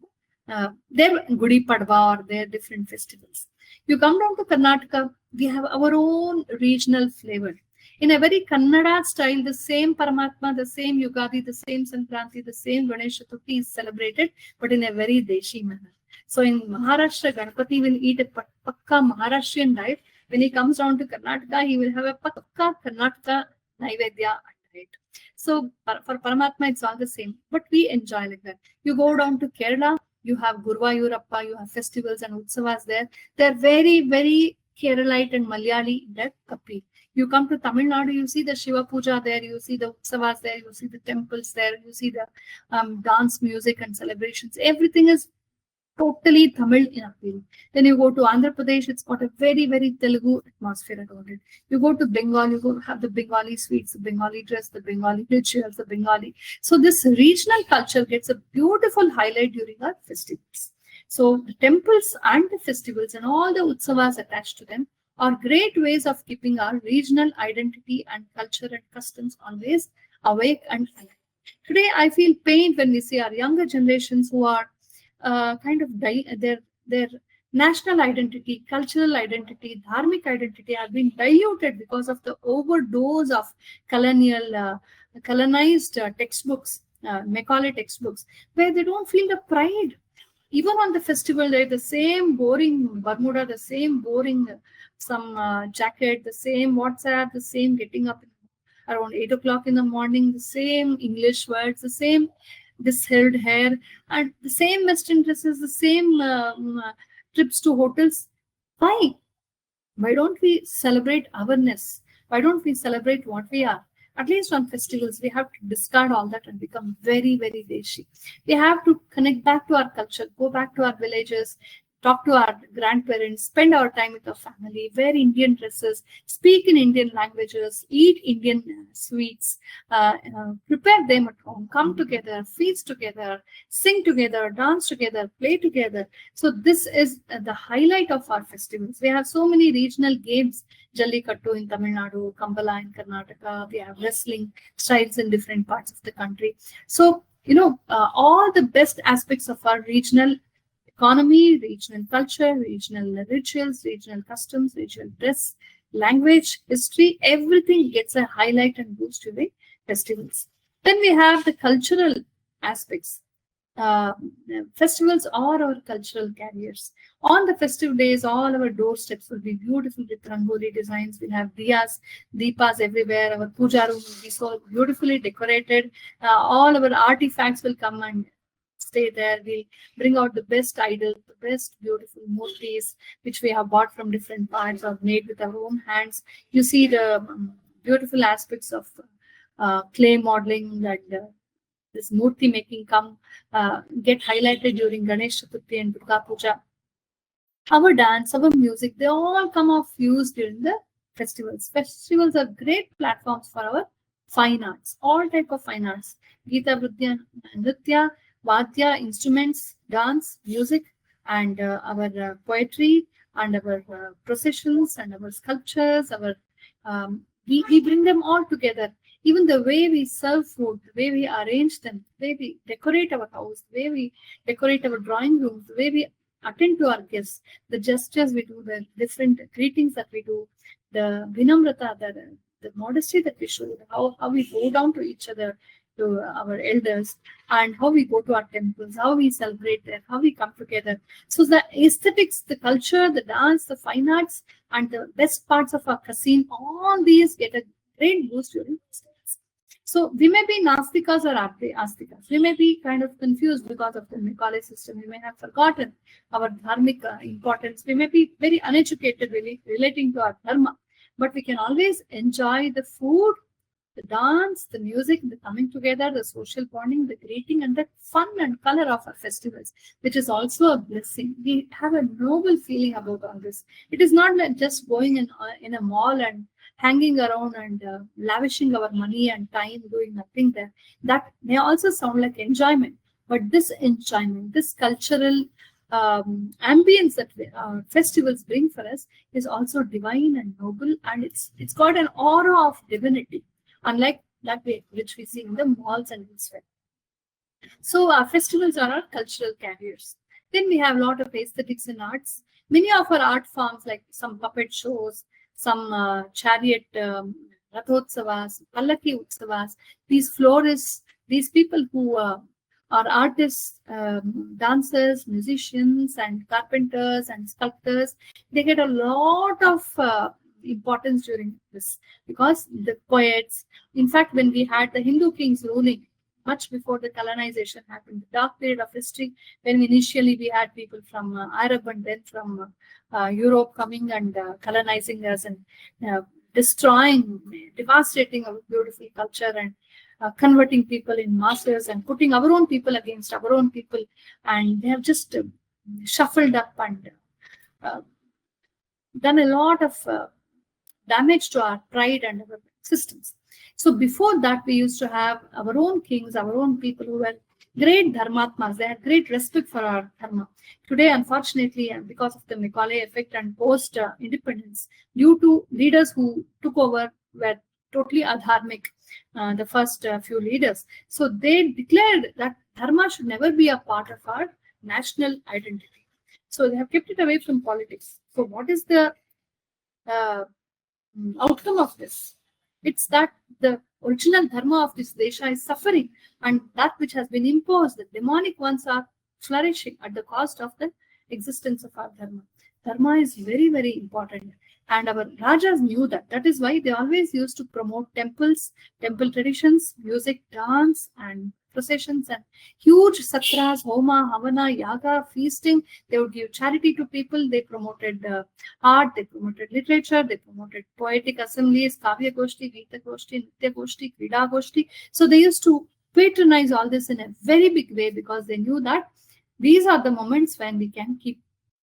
their Gudi Padwa or their different festivals. You come down to Karnataka, we have our own regional flavor. In a very Kannada style, the same Paramatma, the same Yugadi, the same Sankranti, the same Ganesh Chaturthi is celebrated, but in a very Deshi manner. So in Maharashtra, Ganpati will eat a pakka Maharashtrian diet. When he comes down to Karnataka, he will have a pakka Karnataka Naivedya diet. So for Paramatma, it's all the same, but we enjoy like that. You go down to Kerala, you have Guruvayurappa, you have festivals and utsavas there. They're very, very Keralite and Malayali in that Kapil. You come to Tamil Nadu, you see the Shiva Puja there, you see the utsavas there, you see the temples there, you see the dance music and celebrations. Everything is totally Tamil in appeal. Then you go to Andhra Pradesh, it's got a very, very Telugu atmosphere around it. You go to Bengal, you go have the Bengali sweets, the Bengali dress, the Bengali rituals, the Bengali. So this regional culture gets a beautiful highlight during our festivals. So the temples and the festivals and all the utsavas attached to them are great ways of keeping our regional identity and culture and customs always awake and alive. Today, I feel pained when we see our younger generations who are kind of their national identity, cultural identity, dharmic identity have been diluted because of the overdose of colonized textbooks, Macaulay textbooks, where they don't feel the pride. Even on the festival day, the same boring Bermuda, the same boring jacket, the same WhatsApp, the same getting up around 8 o'clock in the morning, the same English words, the same dishevelled hair, and the same Western dresses, the same trips to hotels. Why? Why don't we celebrate ourness? Why don't we celebrate what we are? At least on festivals, we have to discard all that and become very, very deshi. We have to connect back to our culture, go back to our villages, talk to our grandparents, spend our time with our family, wear Indian dresses, speak in Indian languages, eat Indian sweets, prepare them at home, come together, feast together, sing together, dance together, play together. So this is the highlight of our festivals. We have so many regional games, Jallikattu in Tamil Nadu, Kambala in Karnataka. We have wrestling styles in different parts of the country. So, all the best aspects of our regional economy, regional culture, regional rituals, regional customs, regional dress, language, history, everything gets a highlight and boost during festivals. Then we have the cultural aspects. Festivals are our cultural carriers. On the festive days, all our doorsteps will be beautiful with rangoli designs. We'll have diyas, deepas everywhere. Our puja room will be so beautifully decorated. All our artifacts will come and stay there. We'll bring out the best idols, the best beautiful murtis, which we have bought from different parts or made with our own hands. You see the beautiful aspects of clay modeling and this murti making get highlighted during Ganesh Chaturthi and Durga Puja. Our dance, our music, they all come off use during the festivals. Festivals are great platforms for our fine arts, all type of fine arts. Gita, Vridya, Nritya, Vadya, instruments, dance, music, and our poetry, and our processions, and our sculptures. We bring them all together. Even the way we serve food, the way we arrange them, the way we decorate our house, the way we decorate our drawing rooms, the way we attend to our guests, the gestures we do, the different greetings that we do, the vinamrata, the modesty that we show, how we bow down to each other, to our elders, and how we go to our temples, how we celebrate there, how we come together. So the aesthetics, the culture, the dance, the fine arts, and the best parts of our cuisine, all these get a great boost during festivals. So we may be Nastikas or Astikas. We may be kind of confused because of the Macaulay system. We may have forgotten our dharmic importance. We may be very uneducated really relating to our dharma. But we can always enjoy the food, the dance, the music, the coming together, the social bonding, the greeting, and the fun and color of our festivals, which is also a blessing. We have a noble feeling about all this. It is not like just going in a mall and hanging around and lavishing our money and time doing nothing there. That may also sound like enjoyment, but this enjoyment, this cultural ambience that festivals bring for us is also divine and noble, and it's got an aura of divinity, unlike that way which we see in the malls and elsewhere. So our festivals are our cultural carriers. Then we have a lot of aesthetics and arts. Many of our art forms, like some puppet shows, some chariot rathotsavas, pallaki utsavas, these florists, these people who are artists, dancers, musicians, and carpenters and sculptors, they get a lot of importance during this, because the poets, in fact, when we had the Hindu kings ruling, much before the colonization happened, the dark period of history, when initially we had people from Arab and then from Europe coming and colonizing us and destroying, devastating our beautiful culture and converting people in masses and putting our own people against our own people, and they have just shuffled up and done a lot of damage to our pride and our systems. So before that, we used to have our own kings, our own people who were great dharmatmas. They had great respect for our dharma. Today, unfortunately, and because of the Macaulay effect and post-independence, due to leaders who took over were totally adharmic, the first few leaders. So they declared that dharma should never be a part of our national identity. So they have kept it away from politics. So what is the outcome of this? It's that the original dharma of this desha is suffering, and that which has been imposed, the demonic ones, are flourishing at the cost of the existence of our dharma. Dharma is very, very important, and our rajas knew that. That is why they always used to promote temples, temple traditions, music, dance, and processions, and huge satras, homa, havana, yaga, feasting. They would give charity to people. They promoted art, they promoted literature, they promoted poetic assemblies, kavya goshti, gita goshti, nitya goshti, krida goshti. So they used to patronize all this in a very big way, because they knew that these are the moments when we can keep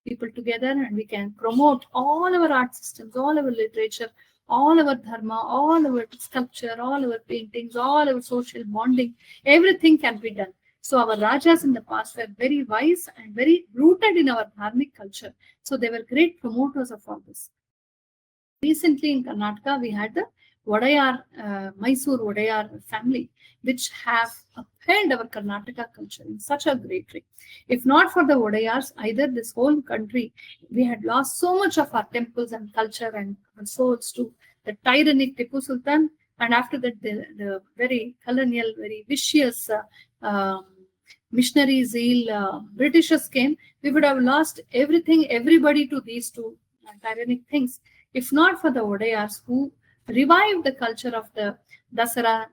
people together, and we can promote all our art systems, all our literature, all our dharma, all our sculpture, all our paintings, all our social bonding. Everything can be done. So our Rajas in the past were very wise and very rooted in our dharmic culture. So they were great promoters of all this. Recently in Karnataka, we had the Wadayar, Mysore Wadayar family, which have upheld our Karnataka culture in such a great way. If not for the Wadayars, either this whole country, we had lost so much of our temples and culture and souls to the tyrannic Tipu Sultan, and after that, the very colonial, very vicious missionary zeal Britishers came. We would have lost everything, everybody to these two tyrannic things. If not for the Wadayars who revived the culture of the Dasara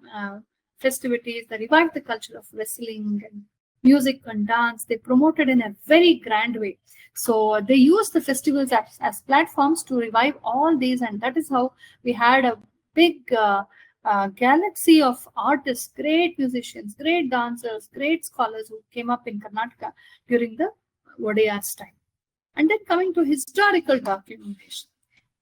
festivities, they revived the culture of wrestling and music and dance. They promoted in a very grand way. So they used the festivals as platforms to revive all these, and that is how we had a big galaxy of artists, great musicians, great dancers, great scholars who came up in Karnataka during the Wadayars' time. And then coming to historical documentation.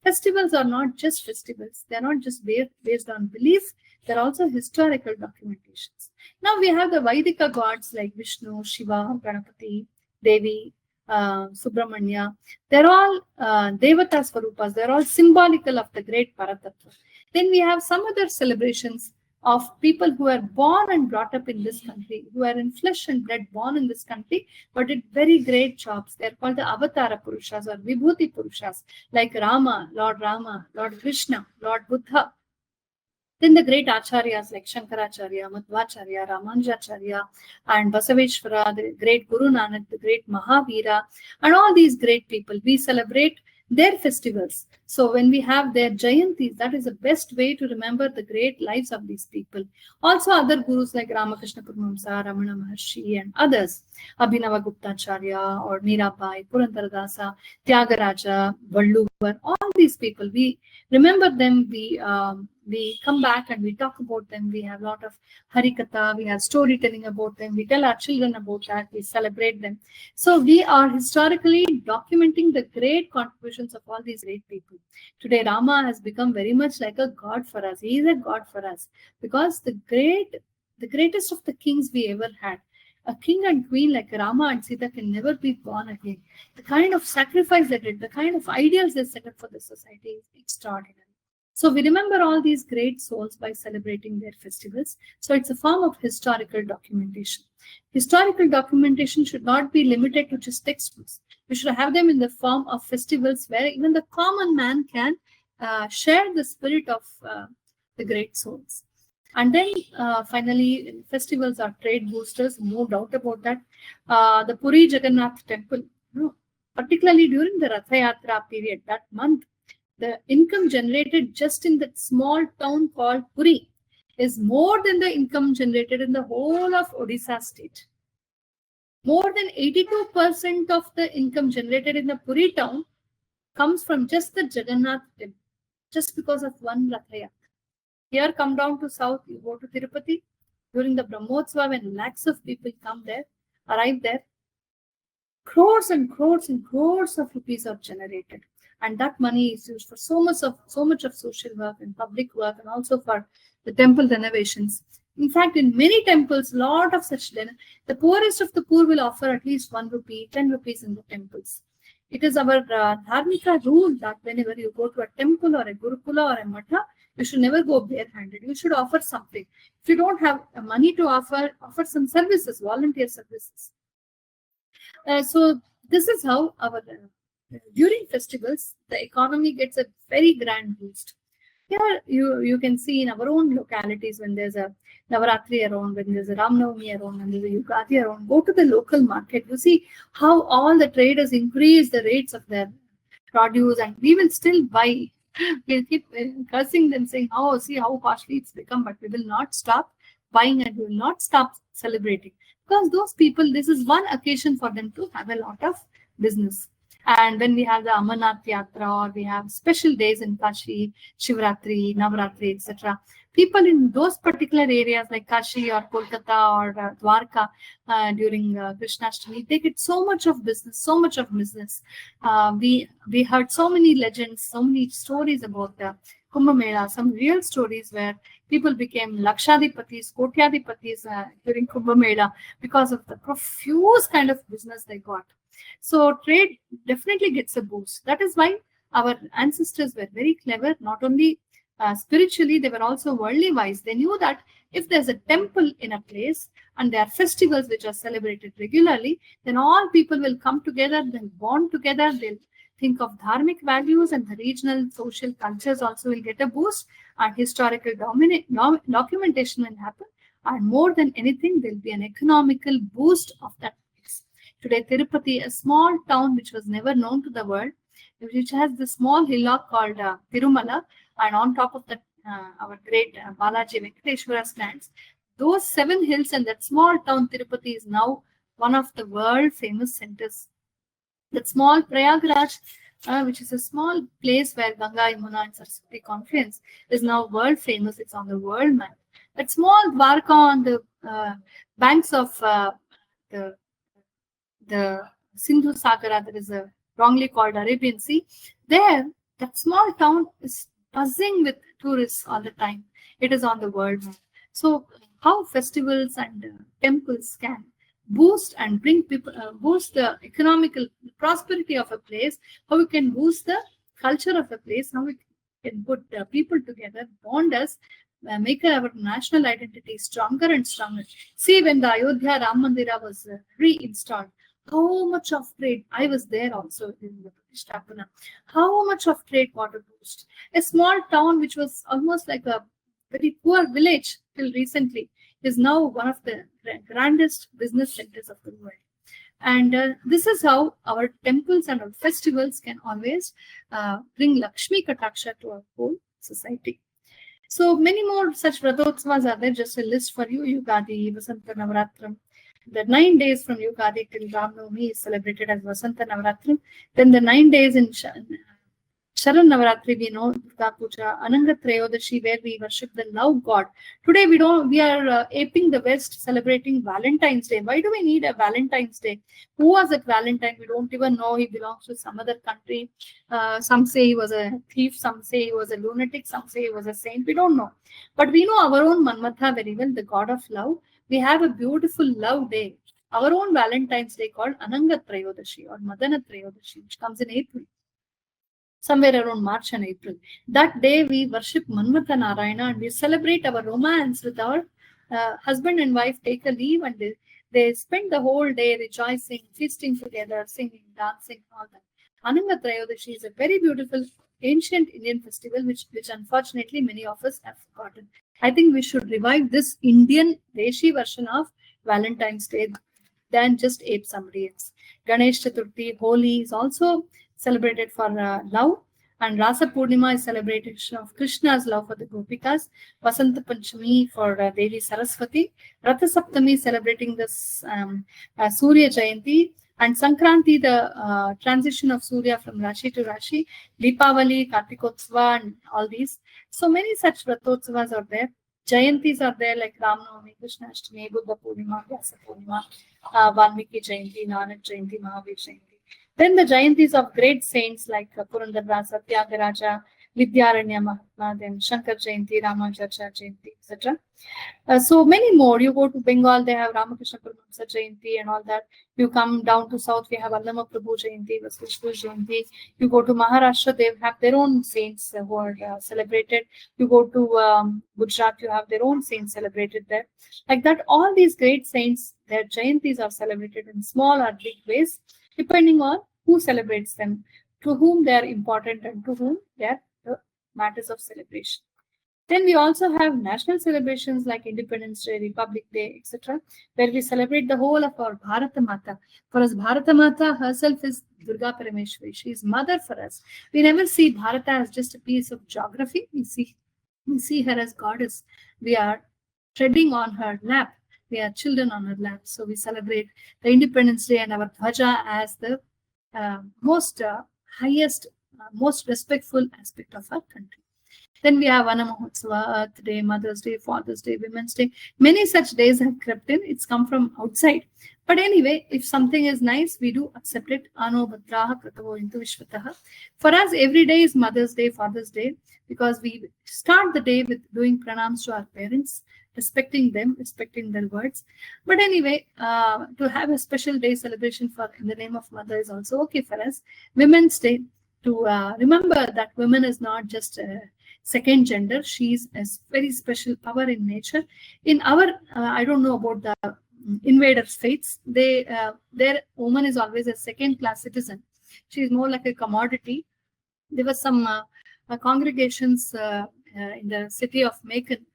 Festivals are not just festivals. They are not just based on belief. They're also historical documentations. Now we have the Vaidika gods like Vishnu, Shiva, Ganapati, Devi, Subramanya. They're all Devata Swarupas. They're all symbolical of the great Paratattva. Then we have some other celebrations of people who are born and brought up in this country, who are in flesh and blood born in this country, but did very great jobs. They're called the Avatara Purushas or Vibhuti Purushas, like Rama, Lord Krishna, Lord Buddha. Then the great acharyas like Shankaracharya, Madhvacharya, Ramanujacharya, and Basaveshwara, the great Guru Nanak, the great Mahavira, and all these great people, we celebrate their festivals. So when we have their Jayantis, that is the best way to remember the great lives of these people. Also other gurus like Ramakrishna Paramahamsa, Ramana Maharshi, and others, Abhinava Guptacharya or Mirabai, Purandaradasa, Tyagaraja, Valluvar, all these people, we remember them, we come back and we talk about them. We have a lot of Harikatha, we have storytelling about them, we tell our children about that, we celebrate them. So we are historically documenting the great contributions of all these great people. Today Rama has become very much like a god for us. He is a god for us because the greatest of the kings we ever had, a king and queen like Rama and Sita, can never be born again. The kind of sacrifice they did, the kind of ideals they set up for the society is extraordinary. So we remember all these great souls by celebrating their festivals. So it's a form of historical documentation. Historical documentation should not be limited to just textbooks. We should have them in the form of festivals where even the common man can share the spirit of the great souls. And then finally, festivals are trade boosters, no doubt about that. The Puri Jagannath temple, particularly during the Ratha Yatra period, that month, the income generated just in that small town called Puri is more than the income generated in the whole of Odisha state. More than 82% of the income generated in the Puri town comes from just the Jagannath temple, just because of one Ratha Yatra. Here, come down to south, you go to Tirupati, during the Brahmotsava, when lakhs of people come there, arrive there, crores and crores and crores of rupees are generated. And that money is used for so much of social work and public work, and also for the temple renovations. In fact, in many temples, a lot of such the poorest of the poor will offer at least 1 rupee, 10 rupees in the temples. It is our dharmika rule that whenever you go to a temple or a gurukula or a matha, you should never go barehanded. You should offer something. If you don't have money to offer some services, volunteer services. So this is how our during festivals, the economy gets a very grand boost. Here you can see in our own localities, when there's a Navaratri around, when there's a Ramnavami around, when there's a Yugadi around, go to the local market. You see how all the traders increase the rates of their produce, and we will still buy. We'll keep cursing them, saying, "Oh, see how costly it's become," but we will not stop buying and we will not stop celebrating, because those people, this is one occasion for them to have a lot of business. And when we have the Amarnath Yatra, or we have special days in Kashi, Shivratri, Navaratri, etc., people in those particular areas like Kashi or Kolkata or Dwarka during Krishnashtami, they get so much of business, so much of business. We heard so many legends, so many stories about Kumbh Mela, some real stories where people became Lakshadipatis, Kotyadipatis during Kumbh Mela because of the profuse kind of business they got. So trade definitely gets a boost. That is why our ancestors were very clever, not only spiritually, they were also worldly wise. They knew that if there's a temple in a place and there are festivals which are celebrated regularly, then all people will come together, they'll bond together, they'll think of dharmic values, and the regional social cultures also will get a boost, and historical documentation will happen. And more than anything, there'll be an economical boost of that place. Today, Tirupati, a small town which was never known to the world, which has the small hillock called Tirumala, and on top of that, our great Balaji Venkateshwara stands. Those 7 hills and that small town Tirupati is now one of the world famous centers. That small Prayagraj, which is a small place where Ganga, Yamuna, and Saraswati confluence, is now world famous. It's on the world map. That small Dwarka on the banks of the Sindhu Sagara, that is wrongly called Arabian Sea, there, that small town is buzzing with tourists all the time. It is on the world map. So how festivals and temples can boost and bring people, boost the economical prosperity of a place, how we can boost the culture of a place, how we can put people together, bond us, make our national identity stronger and stronger. See, when the Ayodhya Ram Mandira was reinstalled, how much of trade, I was there also in the Pratishtapana, how much of trade got a boost. A small town which was almost like a very poor village till recently is now one of the grandest business centers of the world. And this is how our temples and our festivals can always bring Lakshmi Kataksha to our whole society. So many more such Vratotsavas are there. Just a list for you. Yugadi, Vasanta Navaratram. The 9 days from Yugadi till Ram Navami is celebrated as Vasanta Navaratram. Then the 9 days in Sharan Navaratri, we know Durga Puja, Ananga Trayodashi, where we worship the love god. Today we are aping the West, celebrating Valentine's Day. Why do we need a Valentine's Day? Who was that Valentine? We don't even know. He belongs to some other country. Some say he was a thief, some say he was a lunatic, some say he was a saint. We don't know. But we know our own Manmatha very well, the god of love. We have a beautiful love day, our own Valentine's Day called Ananga Trayodashi or Madana Trayodashi, which comes in April, somewhere around March and April. That day we worship Manmatha Narayana and we celebrate our romance with our husband and wife, take a leave, and they spend the whole day rejoicing, feasting together, singing, dancing, all that. Ananga Trayodashi is a very beautiful ancient Indian festival which unfortunately many of us have forgotten. I think we should revive this Indian Deshi version of Valentine's Day than just ape somebody else. Ganesh Chaturthi, Holi is also celebrated for love, and Rasa Purnima is celebration of Krishna's love for the Gopikas. Vasanta Panchami for Devi Saraswati. Ratha Saptami celebrating this Surya Jayanti. And Sankranti, the transition of Surya from Rashi to Rashi, Deepavali, Kartikotsava, and all these. So many such Vratotsavas are there. Jayantis are there like Ram Navami, Krishnashtami, Buddha Purnima, Vyasa Purnima, Valmiki Jayanti, Nanak Jayanti, Mahavir Jayanti. Then the Jayantis of great saints like Purandarasa, Tyagaraja, Vidyaranya Mahatma, then Shankar Jayanti, Ramacharya Jayanti, etc. So many more. You go to Bengal, they have Ramakrishna Paramahamsa Jayanti and all that. You come down to South, we have Allama Prabhu Jayanti, Vasishnu Jayanti. You go to Maharashtra, they have their own saints who are celebrated. You go to Gujarat, you have their own saints celebrated there. Like that, all these great saints, their Jayantis are celebrated in small or big ways, depending on who celebrates them, to whom they are important, and to whom they are the matters of celebration. Then we also have national celebrations like Independence Day, Republic Day, etc., where we celebrate the whole of our Bharata Mata. For us, Bharata Mata herself is Durga Parameshwari. She is mother for us. We never see Bharata as just a piece of geography. We see her as goddess. We are treading on her lap. We are children on her lap. So we celebrate the Independence Day and our Dhwaja as the most highest, most respectful aspect of our country. Then we have Vana Mahotsava, Earth Day, Mother's Day, Father's Day, Women's Day. Many such days have crept in. It's come from outside. But anyway, if something is nice, we do accept it. Ano Bhadraha Kratavo Intu Vishvataha. For us, every day is Mother's Day, Father's Day, because we start the day with doing pranams to our parents, respecting them, respecting their words. But anyway, to have a special day celebration for in the name of mother is also okay for us. Women's Day, to remember that women is not just a second gender. She's a very special power in nature. In our, I don't know about the invaders' faiths, their woman is always a second-class citizen. She is more like a commodity. There were some congregations in the city of Macon,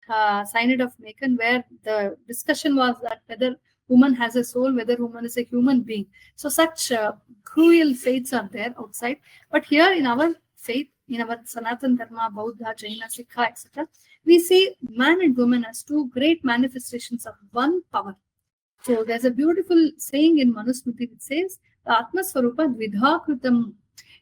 Synod of Macon, where the discussion was that whether woman has a soul, whether woman is a human being. So such cruel faiths are there outside. But here in our faith, in our Sanatan Dharma, Buddha, Jaina, Sikha, etc., we see man and woman as two great manifestations of one power. So there's a beautiful saying in Manusmriti which says, Atma Swarupa Dvidha Kritam.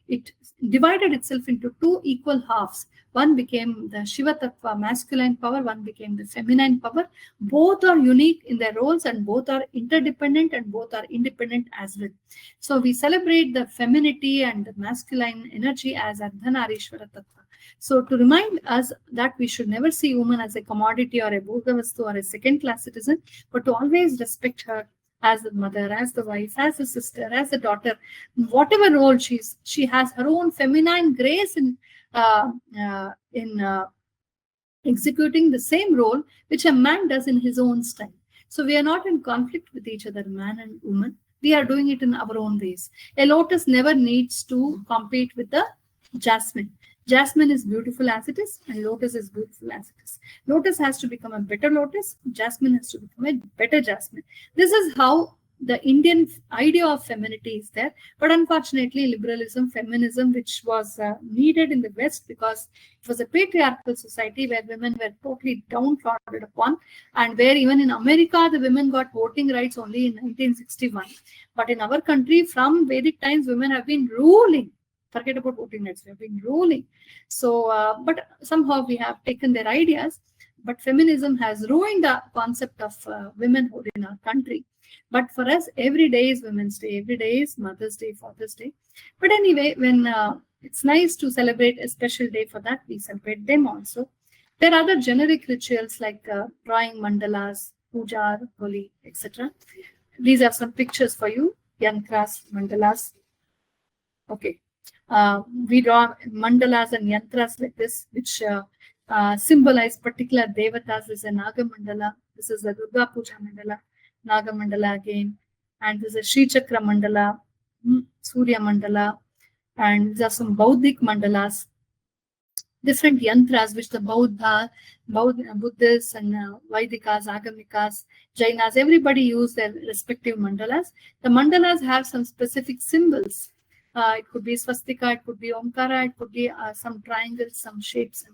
It divided itself into two equal halves. One became the Shiva Tattva, masculine power, one became the feminine power. Both are unique in their roles and both are interdependent and both are independent as well. So we celebrate the femininity and the masculine energy as Ardhanarishwara Tattva. So to remind us that we should never see woman as a commodity or a Bhogavastu or a second-class citizen, but to always respect her as the mother, as the wife, as the sister, as the daughter, whatever role she has her own feminine grace in executing the same role which a man does in his own style. So we are not in conflict with each other, man and woman. We are doing it in our own ways. A lotus never needs to compete with the jasmine. Jasmine is beautiful as it is, and lotus is beautiful as it is. Lotus has to become a better lotus. Jasmine has to become a better jasmine. This is how the Indian idea of femininity is there. But unfortunately, liberalism, feminism, which was needed in the West because it was a patriarchal society where women were totally downtrodden upon, and where even in America, the women got voting rights only in 1961. But in our country, from Vedic times, women have been ruling. Forget about voting rights, we have been ruling. So, but somehow we have taken their ideas. But feminism has ruined the concept of womenhood in our country. But for us, every day is Women's Day, every day is Mother's Day, Father's Day. But anyway, when it's nice to celebrate a special day for that, we celebrate them also. There are other generic rituals like drawing mandalas, puja, holi, etc. These are some pictures for you, yantras, mandalas. Okay. We draw mandalas and yantras like this, which symbolize particular devatas. This is a Naga mandala. This is a Durga Puja mandala, Naga mandala again. And this is a Sri Chakra mandala, Surya mandala. And there are some Bauddhic mandalas, different yantras which the Buddhists and Vaidikas, Agamikas, Jainas, everybody use their respective mandalas. The mandalas have some specific symbols. It could be swastika, it could be omkara, it could be some triangles, some shapes,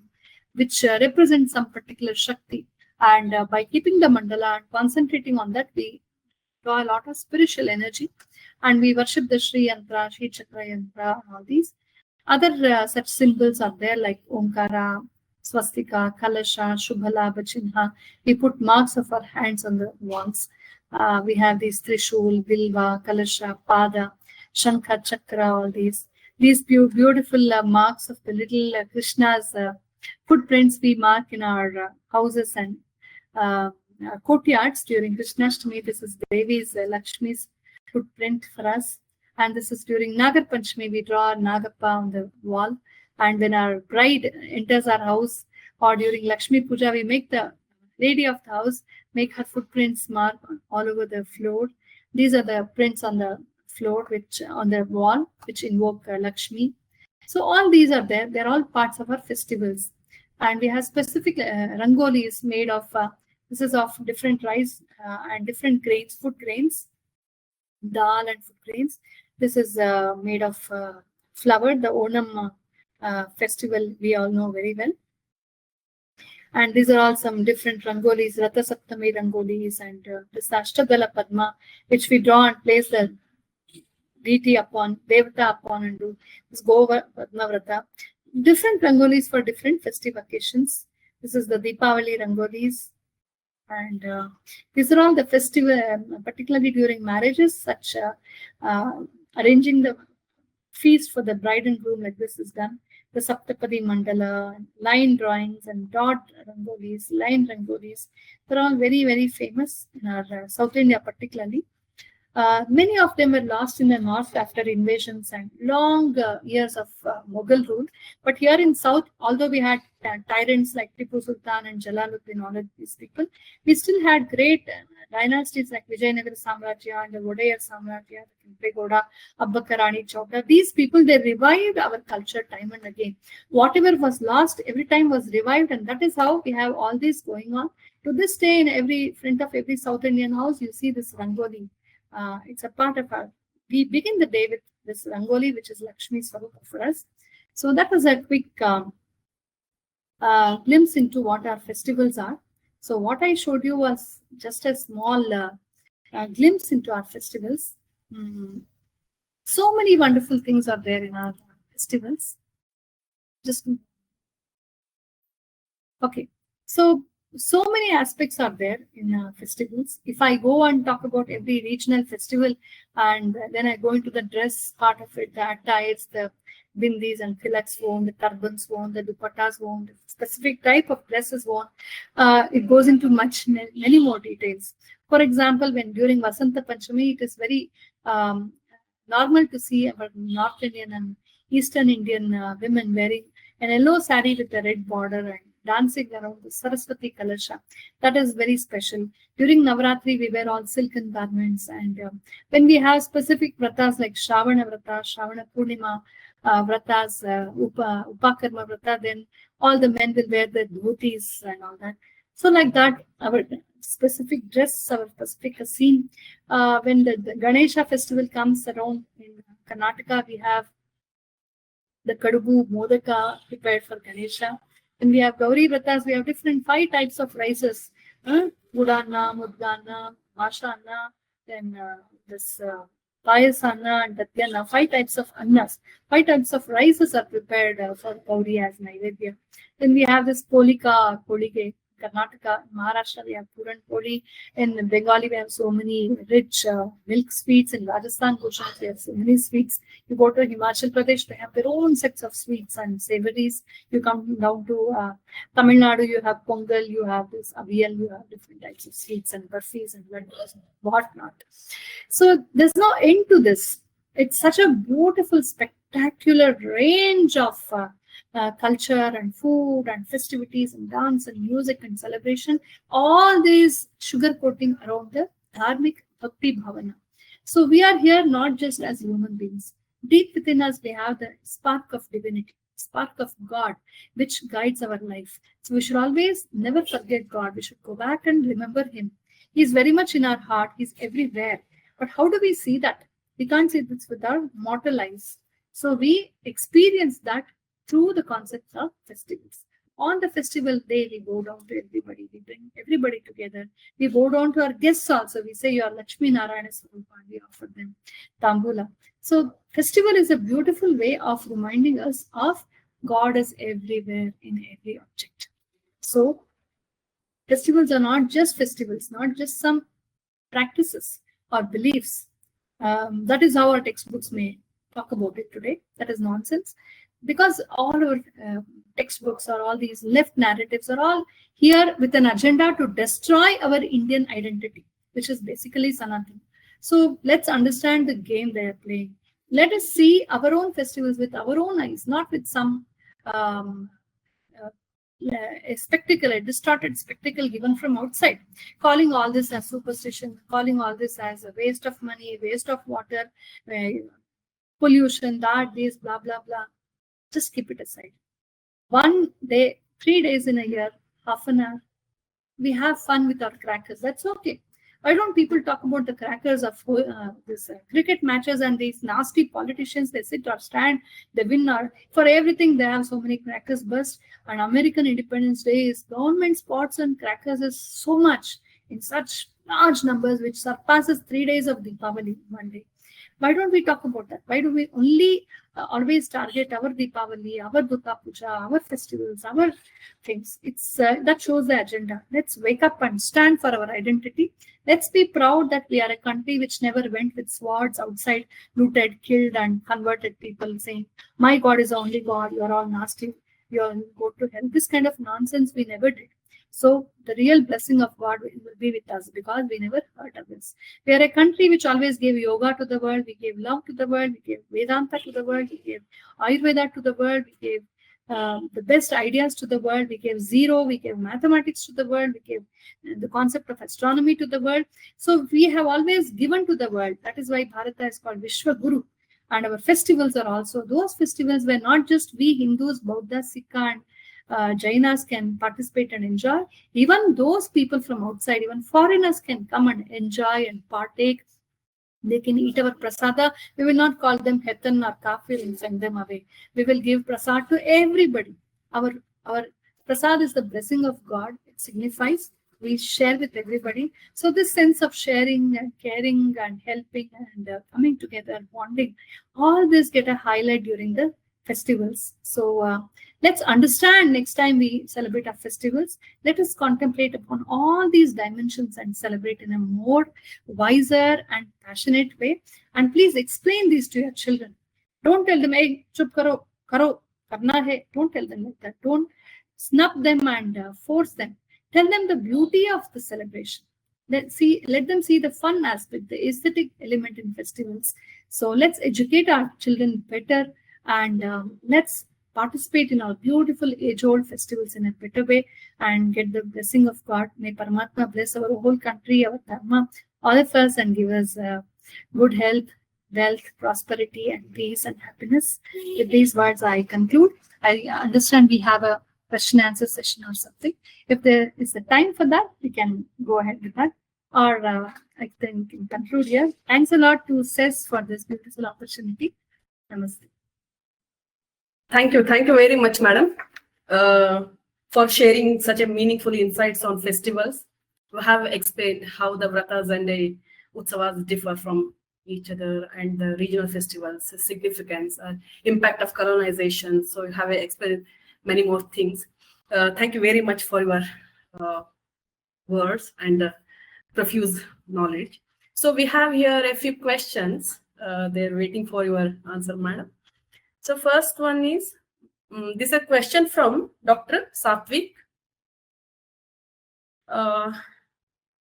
which represent some particular Shakti. And by keeping the mandala and concentrating on that, we draw a lot of spiritual energy. And we worship the Sri Yantra, Sri Chakra Yantra, and all these. Other such symbols are there like omkara, swastika, kalasha, shubhala, bachinha. We put marks of our hands on the walls. We have these trishul, bilva, kalasha, pada, Shankha, Chakra, all these beautiful marks of the little Krishna's footprints we mark in our houses and courtyards during Krishnashtami. This is Devi's, Lakshmi's footprint for us. And this is during Nagar Panchami, we draw Nagappa on the wall. And when our bride enters our house, or during Lakshmi Puja, we make the lady of the house make her footprints mark all over the floor. These are the prints on the floor, which on the wall, which invoke Lakshmi. So all these are there. They're all parts of our festivals. And we have specific rangolis made of, this is of different rice and different grains, food grains, dal and food grains. This is made of flour, the Onam festival we all know very well. And these are all some different rangolis, Ratha Saptami rangolis, and this Ashtadala Padma, which we draw and place the deity upon, Devata upon, and do this Gova Padma Vrata. different rangolis for different festive occasions. This is the Deepavali rangolis, and these are all the festival, particularly during marriages, such arranging the feast for the bride and groom like this is done. The Saptapadi Mandala, line drawings and dot rangolis, line rangolis, they're all very, very famous in our South India particularly. Many of them were lost in the north after invasions and long years of Mughal rule. But here in south, although we had tyrants like Tipu Sultan and Jalaluddin, all of these people, we still had great dynasties like Vijayanagar Samrajya and the Vodayar Samrajya, Kempegoda, Abbakarani Chowda. These people, they revived our culture time and again. Whatever was lost, every time was revived, and that is how we have all this going on. To this day, in every front of every South Indian house, you see this Rangoli. It's a part of our. We begin the day with this Rangoli, which is Lakshmi Swarupa for us. So that was a quick glimpse into what our festivals are. So what I showed you was just a small glimpse into our festivals. So many wonderful things are there in our festivals. Just okay. So many aspects are there in festivals. If I go and talk about every regional festival, and then I go into the dress part of it, the attires, the bindis and tilaks worn, the turbans worn, the dupattas worn, the specific type of dresses worn, it goes into many more details. For example, when during Vasanta Panchami, it is very normal to see our North Indian and Eastern Indian women wearing an yellow sari with a red border and dancing around the Saraswati Kalasha. That is very special. During Navaratri, we wear all silken garments. And when we have specific vratas like Shravana Vrata, Shravana Purnima vratas, Upakarma Vrata, then all the men will wear their dhotis and all that. So like that, our specific dress, our specific scene. When the Ganesha festival comes around in Karnataka, we have the Kadubu, Modaka prepared for Ganesha. When we have Gauri Vratas, we have different 5 types of rices. Gudana, Mudgana, Mashana, then this Payasana and Tatyana. 5 types of annas. 5 types of rices are prepared for Gauri as Naivedya. Then we have this Polika, Polige. Karnataka, Maharashtra, we have Puran Poli. In Bengali, we have so many rich milk sweets. In Rajasthan, Gujarat, we have so many sweets. You go to Himachal Pradesh, they have their own sets of sweets and savories. You come down to Tamil Nadu, you have Pongal, you have this Avial, you have different types of sweets and burfis and laddus and whatnot. So there's no end to this. It's such a beautiful, spectacular range of culture and food and festivities and dance and music and celebration, all these sugar coating around the dharmic bhakti bhavana. So we are here not just as human beings. Deep within us, we have the spark of divinity, spark of God, which guides our life. So we should always never forget God. We should go back and remember Him. He's very much in our heart. He's everywhere. But how do we see that? We can't see this with our mortal eyes. So we experience that through the concepts of festivals. On the festival day, we bow down to everybody. We bring everybody together. We bow down to our guests also. We say, "You are Lakshmi Narayana Swarupa." We offer them Tambula. So festival is a beautiful way of reminding us of God is everywhere in every object. So festivals are not just festivals, not just some practices or beliefs. That is how our textbooks may talk about it today. That is nonsense. Because all our textbooks or all these left narratives are all here with an agenda to destroy our Indian identity, which is basically Sanatana. So let's understand the game they are playing. Let us see our own festivals with our own eyes, not with some a spectacle, a distorted spectacle given from outside, calling all this as superstition, calling all this as a waste of money, waste of water, pollution, that, this, blah, blah, blah. Just keep it aside. One day, 3 days in a year, half an hour, we have fun with our crackers. That's okay. Why don't people talk about the crackers of this cricket matches and these nasty politicians? They sit or stand, they win, or for everything they have so many crackers burst. And American Independence Day is government spots and crackers is so much. in such large numbers, which surpasses 3 days of Deepavali one day. Why don't we talk about that? Why do we only always target our Deepavali, our Durga Puja, our festivals, our things? It's that shows the agenda. Let's wake up and stand for our identity. Let's be proud that we are a country which never went with swords outside, looted, killed, and converted people, saying, "My God is the only God. You're all nasty. You'll go to hell." This kind of nonsense we never did. So the real blessing of God will be with us because we never hurt others. We are a country which always gave yoga to the world. We gave love to the world. We gave Vedanta to the world. We gave Ayurveda to the world. We gave the best ideas to the world. We gave zero. We gave mathematics to the world. We gave the concept of astronomy to the world. So we have always given to the world. That is why Bharata is called Vishwa Guru. And our festivals are also those festivals where not just we Hindus, Buddhists, Sikh, and Jainas can participate and enjoy. Even those people from outside, even foreigners can come and enjoy and partake. They can eat our prasada. We will not call them hetan or kafir and send them away. We will give prasad to everybody. Our prasad is the blessing of God. It signifies we share with everybody. So this sense of sharing and caring and helping and coming together, bonding, all this get a highlight during the festivals. So let's understand next time we celebrate our festivals. Let us contemplate upon all these dimensions and celebrate in a more wiser and passionate way. And please explain these to your children. Don't tell them, "Hey, chup karo, karna hai." Don't tell them like that. Don't snub them and force them. Tell them the beauty of the celebration. Let them see the fun aspect, the aesthetic element in festivals. So let's educate our children better. And let's participate in our beautiful age-old festivals in a better way and get the blessing of God. May Paramatma bless our whole country, our dharma, all of us, and give us good health, wealth, prosperity, and peace and happiness. With these words, I conclude. I understand we have a question and answer session or something. If there is a time for that, we can go ahead with that. Or I think we can conclude here. Thanks a lot to CESS for this beautiful opportunity. Namaste. Thank you very much, madam, for sharing such a meaningful insights on festivals. You have explained how the vratas and the utsavas differ from each other and the regional festivals, significance, impact of colonization. So you have explained many more things. Thank you very much for your words and profuse knowledge. So we have here a few questions. They're waiting for your answer, madam. So first one is, this is a question from Dr. Satvik.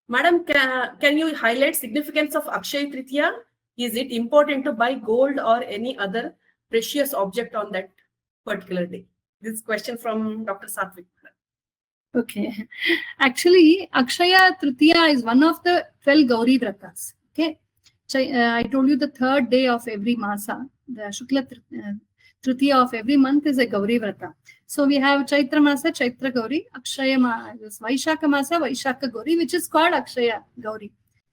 Madam, can you highlight significance of Akshaya Tritiya? Is it important to buy gold or any other precious object on that particular day? This question from Dr. Satvik. Okay. Actually, Akshaya Tritiya is one of the 12 Gauri Vratas. Okay. I told you the third day of every Masa, the Shukla Tritiya of every month is a Gauri Vrata. So we have Chaitra Masa, Chaitra Gauri, Akshaya Vaishakha Masa, Vaishakha Gauri, which is called Akshaya Gauri,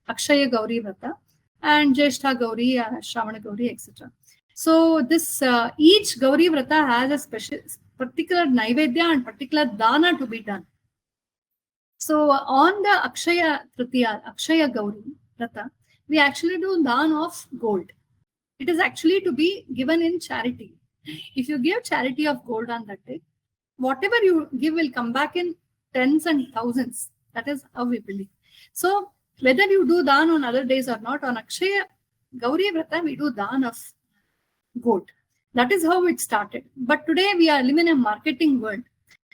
Akshaya Gauri Vrata, and Jeshta Gauri, Shravana Gauri, etc. So this each Gauri Vrata has a special particular Naivedya and particular Dana to be done. So on the Akshaya Tritiya, Akshaya Gauri Vrata, we actually do Dan of gold. It is actually to be given in charity. If you give charity of gold on that day, whatever you give will come back in tens and thousands. That is how we believe. So whether you do Dan on other days or not, on Akshaya Gauri Vrata, we do Dan of gold. That is how it started. But today we are living in a marketing world.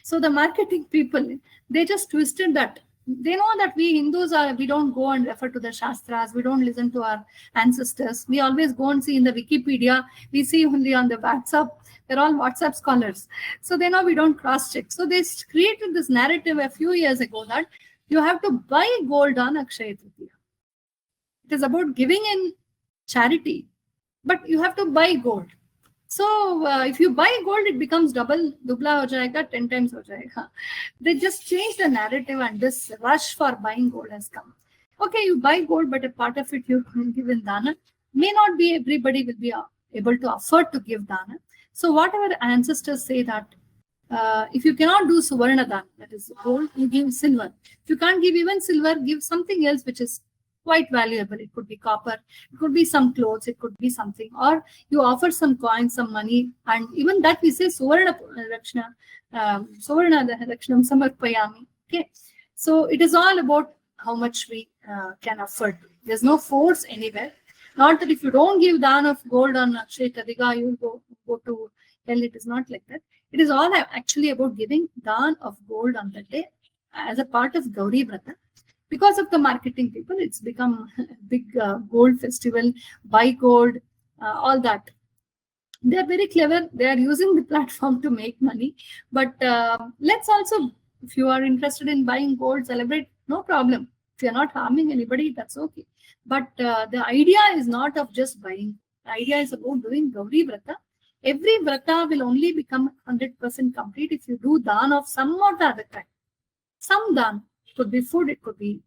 So the marketing people, they just twisted that. They know that we Hindus we don't go and refer to the Shastras. We don't listen to our ancestors. We always go and see in the Wikipedia. We see only on the WhatsApp. They're all WhatsApp scholars. So they know we don't cross-check. So they created this narrative a few years ago that you have to buy gold on Akshaya Tritiya. It is about giving in charity, but you have to buy gold. So if you buy gold, it becomes double, dubla ho jayega, 10 times ho jayega. They just changed the narrative and this rush for buying gold has come. Okay, you buy gold, but a part of it you give in dana. May not be everybody will be able to afford to give dana. So whatever ancestors say that If you cannot do Suvarnadan, that is gold, you give silver. If you can't give even silver, give something else which is quite valuable. It could be copper, it could be some clothes, it could be something, or you offer some coins, some money, and even that we say Suvarna Rakshana, Suvarna Rakshanam Samarpayami. Okay, so it is all about how much we can afford. There's no force anywhere. Not that if you don't give dan of gold on Akshay Kadiga, you will go to hell. It is not like that. It is all actually about giving dan of gold on that day as a part of Gauri Vrata. Because of the marketing people, it's become a big gold festival, buy gold, all that. They're very clever. They are using the platform to make money. But let's also, if you are interested in buying gold, celebrate, no problem. If you're not harming anybody, that's okay. But the idea is not of just buying. The idea is about doing Gauri Vrata. Every Vrata will only become 100% complete if you do dan of some or the other kind. Some dan. It could be food, it could be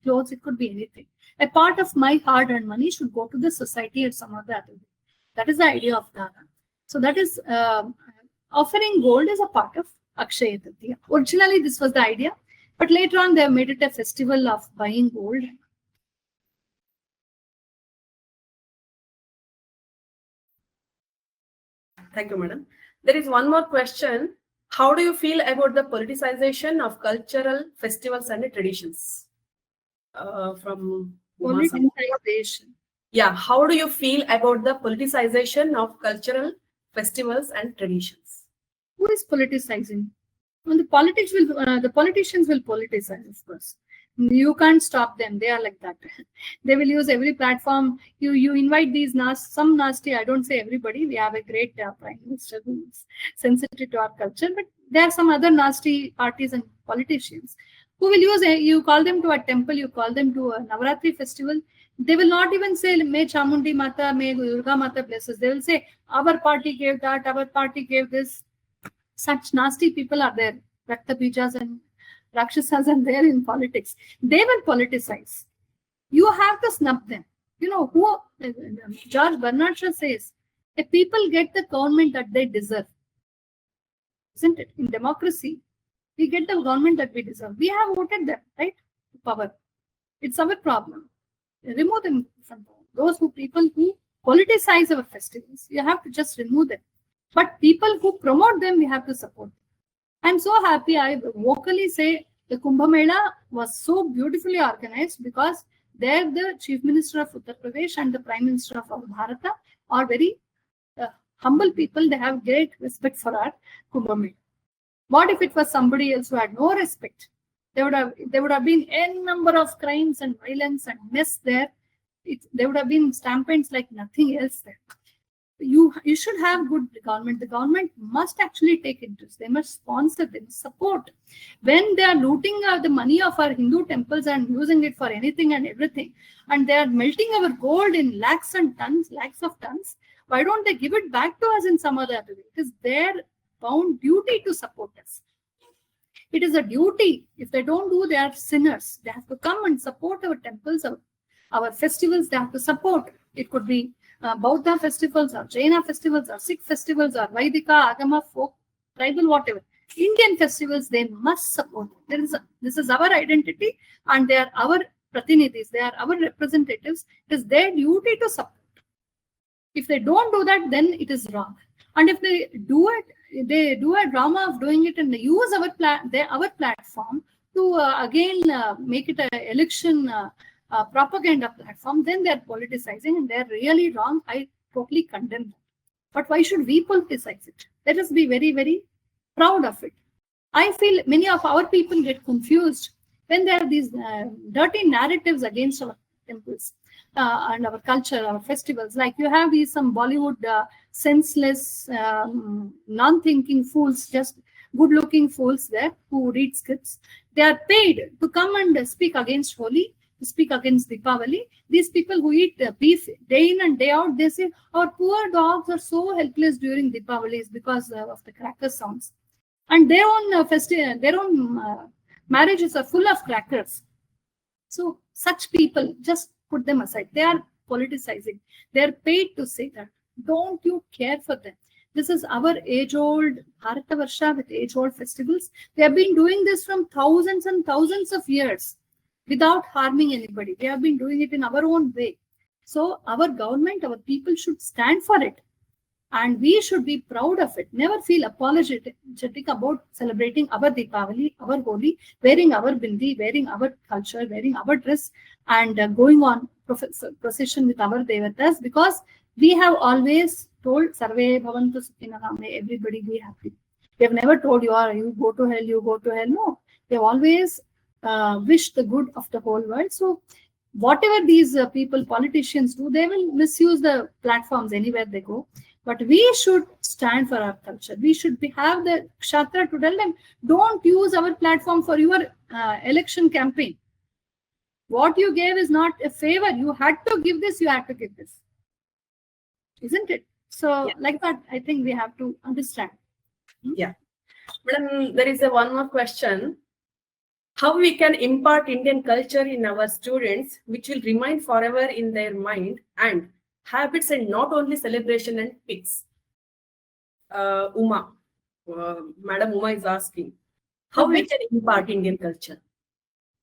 clothes, it could be anything. A part of my hard-earned money should go to the society or some other way. That is the idea of dana. So that is offering gold is a part of Akshaya Tritiya. Originally, this was the idea, but later on they have made it a festival of buying gold. Thank you, madam. There is one more question. How do you feel about the politicization of cultural festivals and traditions? From Politicization. Yeah, how do you feel about the politicization of cultural festivals and traditions? Who is politicizing? Well, the politicians will politicize, of course. You can't stop them. They are like that. They will use every platform. You invite these some nasty. I don't say everybody. We have a great prime minister who is sensitive to our culture, but there are some other nasty parties and politicians who will use. You call them to a temple. You call them to a Navaratri festival. They will not even say, "May Chamundi Mata, may Durga Mata blesses." They will say, "Our party gave that. Our party gave this." Such nasty people are there. Raktabijas and Rakshasas are there in politics. They will politicize. You have to snub them. You know who George Bernard Shaw says, "A people get the government that they deserve." Isn't it? In democracy, we get the government that we deserve. We have voted them, right? To power. It's our problem. Remove them from power. Those people who politicize our festivals, you have to just remove them. But people who promote them, we have to support. I'm so happy. I vocally say the Kumbh Mela was so beautifully organized because there the Chief Minister of Uttar Pradesh and the Prime Minister of Bharata are very humble people. They have great respect for our Kumbh Mela. What if it was somebody else who had no respect? There would have been n number of crimes and violence and mess there. There would have been stampedes like nothing else there. You should have good government. The government must actually take interest. They must sponsor them, support. When they are looting the money of our Hindu temples and using it for anything and everything, and they are melting our gold in lakhs of tons, why don't they give it back to us in some other way? It is their bound duty to support us. It is a duty. If they don't do, they are sinners. They have to come and support our temples, our festivals. They have to support. It could be Buddha festivals or Jaina festivals or Sikh festivals or Vaidika, Agama, folk, tribal, whatever. Indian festivals, they must support. This is our identity and they are our pratinidhis. They are our representatives. It is their duty to support. If they don't do that, then it is wrong. And if they do it, they do a drama of doing it and they use our platform to again make it an election propaganda platform, then they're politicizing and they're really wrong. I totally condemn that. But why should we politicize it? Let us be very, very proud of it. I feel many of our people get confused when there are these dirty narratives against our temples and our culture, our festivals. Like you have some Bollywood senseless, non-thinking fools, just good-looking fools there who read scripts. They are paid to come and speak against Holi, to speak against Deepavali. These people who eat beef day in and day out, they say our poor dogs are so helpless during Deepavalis because of the cracker sounds. And their own marriages are full of crackers. So such people, just put them aside. They are politicizing. They are paid to say that. Don't you care for them? This is our age-old Bharatavarsha with age-old festivals. We have been doing this from thousands and thousands of years without harming anybody. We have been doing it in our own way. So our government, our people should stand for it. And we should be proud of it. Never feel apologetic about celebrating our Deepavali, our Holi, wearing our bindi, wearing our culture, wearing our dress, and going on procession with our devatas, because we have always told Sarve Bhavantu Sukhinah, may everybody be happy. We have never told you, you go to hell, you go to hell. No, we have always wished the good of the whole world. So whatever these people, politicians do, they will misuse the platforms anywhere they go. But we should stand for our culture. We should have the kshatra to tell them, don't use our platform for your election campaign. What you gave is not a favor. You had to give this, you had to give this. Isn't it? So like that, I think we have to understand. Yeah. Madam, there is one more question. How we can impart Indian culture in our students, which will remain forever in their mind, and habits and not only celebration and pics. Madam Uma is asking, how we can impart Indian culture?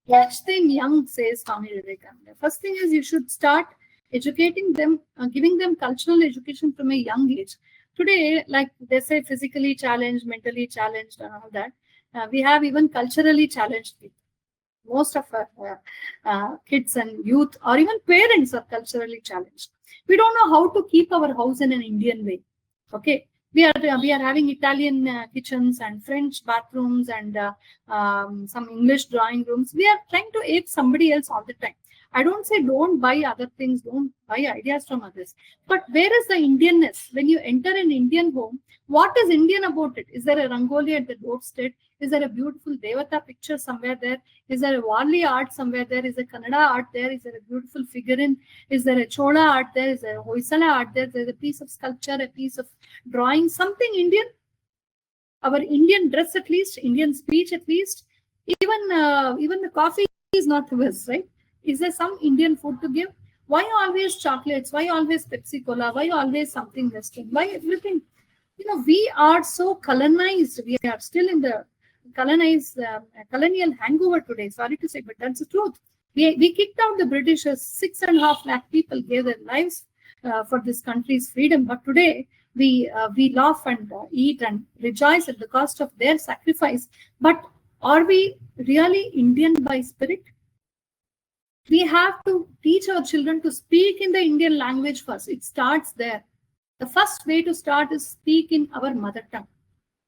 First thing young, says Swami Vivekananda. First thing is you should start educating them, giving them cultural education from a young age. Today, like they say, physically challenged, mentally challenged, and all that. We have even culturally challenged people. Most of our kids and youth, or even parents, are culturally challenged. We don't know how to keep our house in an Indian way. Okay, we are having Italian kitchens and French bathrooms and some English drawing rooms. We are trying to ape somebody else all the time. I don't say don't buy other things, don't buy ideas from others. But where is the Indianness? When you enter an Indian home, what is Indian about it? Is there a Rangoli at the doorstep? Is there a beautiful Devata picture somewhere there? Is there a Wali art somewhere there? Is there Kannada art there? Is there a beautiful figurine? Is there a Chola art there? Is there a Hoysala art there? There's a piece of sculpture, a piece of drawing, something Indian. Our Indian dress at least, Indian speech at least. Even the coffee is not ours, right? Is there some Indian food to give? Why always chocolates? Why always Pepsi Cola? Why always something Western? Why everything? We are so colonized. We are still in the colonial hangover today. Sorry to say, but that's the truth. We kicked out the Britishers. 6.5 lakh people gave their lives for this country's freedom. But today we laugh and eat and rejoice at the cost of their sacrifice. But are we really Indian by spirit? We have to teach our children to speak in the Indian language first. It starts there. The first way to start is speak in our mother tongue.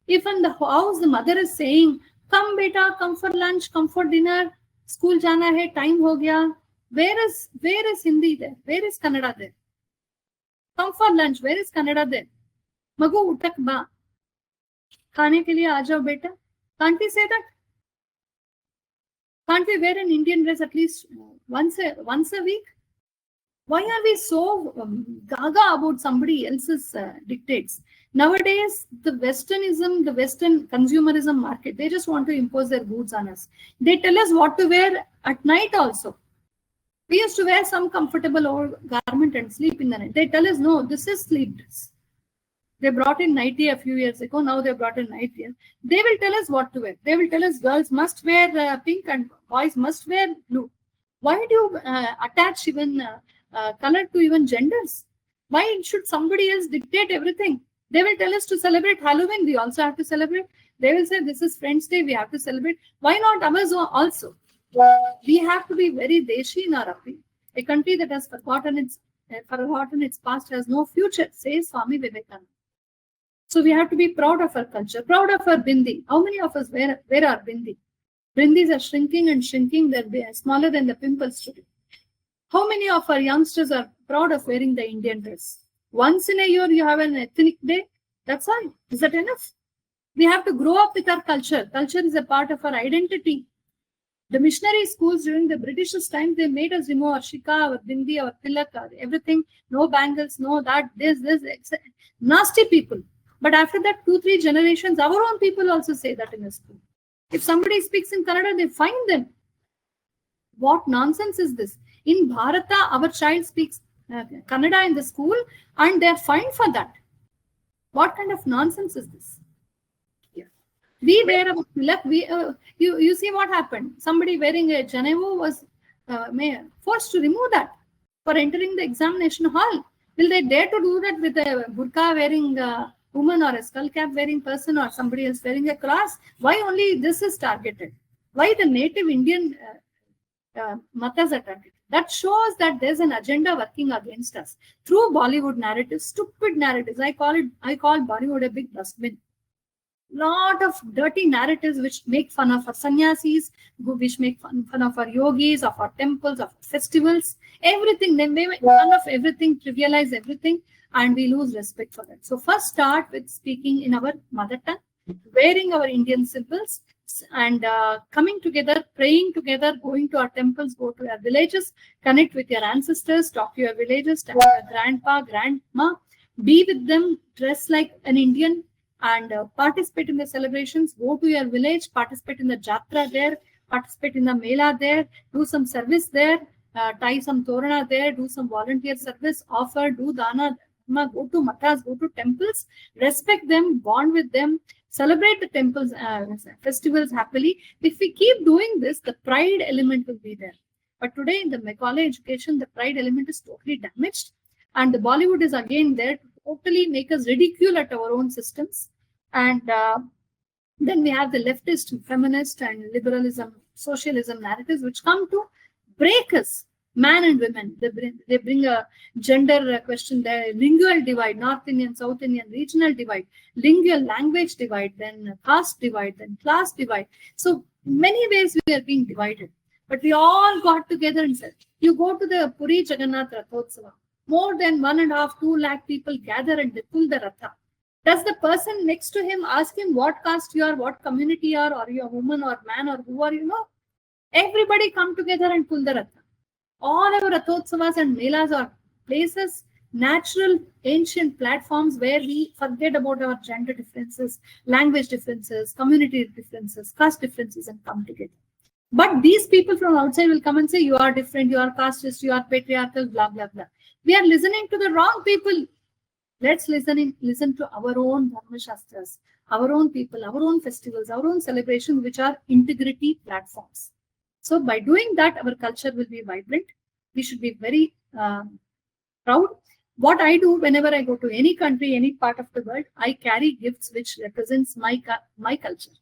If in the house the mother is saying, come beta, come for lunch, come for dinner, school jana hai, time ho gaya. Where is Hindi there? Where is Kannada there? Come for lunch, where is Kannada there? Magu utak ba. Khane ke liye aa jao beta. Can't we say that? Can't we wear an Indian dress at least once a week? Why are we so gaga about somebody else's dictates? Nowadays, the Westernism, the Western consumerism market, they just want to impose their goods on us. They tell us what to wear at night also. We used to wear some comfortable old garment and sleep in the night. They tell us, no, this is sleep dress. They brought in nightie a few years ago. Now they brought in nightie. They will tell us what to wear. They will tell us girls must wear pink and boys must wear blue. Why do you attach even color to even genders? Why should somebody else dictate everything? They will tell us to celebrate Halloween. We also have to celebrate. They will say this is Friends Day. We have to celebrate. Why not ours also? We have to be very deshi in our appeal. A country that has forgotten its past has no future, says Swami Vivekananda. So we have to be proud of our culture, proud of our bindi. How many of us wear our bindi? Bindis are shrinking and shrinking. They're smaller than the pimples today. How many of our youngsters are proud of wearing the Indian dress? Once in a year, you have an ethnic day. That's all. Is that enough? We have to grow up with our culture. Culture is a part of our identity. The missionary schools during the British's time, they made us remove our shika, our bindi, our tilak, everything. No bangles, no that, this, nasty people. But after that, 2-3 generations, our own people also say that in the school. If somebody speaks in Kannada, they fine them. What nonsense is this? In Bharata, our child speaks Kannada in the school and they're fined for that. What kind of nonsense is this? Yeah. We wear a tilak. You see what happened. Somebody wearing a Janevu was forced to remove that for entering the examination hall. Will they dare to do that with a burqa wearing woman or a skull cap wearing person or somebody else wearing a cross? Why only this is targeted? Why the native Indian matas are targeted? That shows that there's an agenda working against us through Bollywood narratives, stupid narratives. I call Bollywood a big dustbin. Lot of dirty narratives which make fun of our sannyasis, which make fun of our yogis, of our temples, of festivals, everything. They make fun of everything, trivialize everything, and we lose respect for that. So first start with speaking in our mother tongue, wearing our Indian symbols, and coming together, praying together, going to our temples, go to our villages, connect with your ancestors, talk to your villages, talk to your grandpa, grandma, be with them, dress like an Indian, and participate in the celebrations. Go to your village, participate in the jatra there, participate in the mela there, do some service there, tie some torana there, do some volunteer service, offer, do dana, go to matas, go to temples, respect them, bond with them, celebrate the temples, festivals happily. If we keep doing this, the pride element will be there. But today in the Macaulay education, the pride element is totally damaged, and the Bollywood is again there to totally make us ridicule at our own systems. And then we have the leftist, feminist, and liberalism, socialism narratives which come to break us, man and women. They bring a gender question there, lingual divide, North Indian, South Indian, regional divide, lingual language divide, then caste divide, then class divide. So many ways we are being divided. But we all got together and said, you go to the Puri Jagannath Rathotsava, more than 1.5 to 2 lakh people gather and they pull the Ratha. Does the person next to him ask him what caste you are, what community you are you a woman or man or who are you? No. Everybody come together and pull the Ratha. All our Rathotsavas and Melas are places, natural, ancient platforms where we forget about our gender differences, language differences, community differences, caste differences, and come together. But these people from outside will come and say, you are different, you are casteist, you are patriarchal, blah, blah, blah. We are listening to the wrong people. Let's listen to our own Dharma Shastras, our own people, our own festivals, our own celebrations, which are integrity platforms. So by doing that, our culture will be vibrant. We should be very proud. What I do whenever I go to any country, any part of the world, I carry gifts which represents my culture.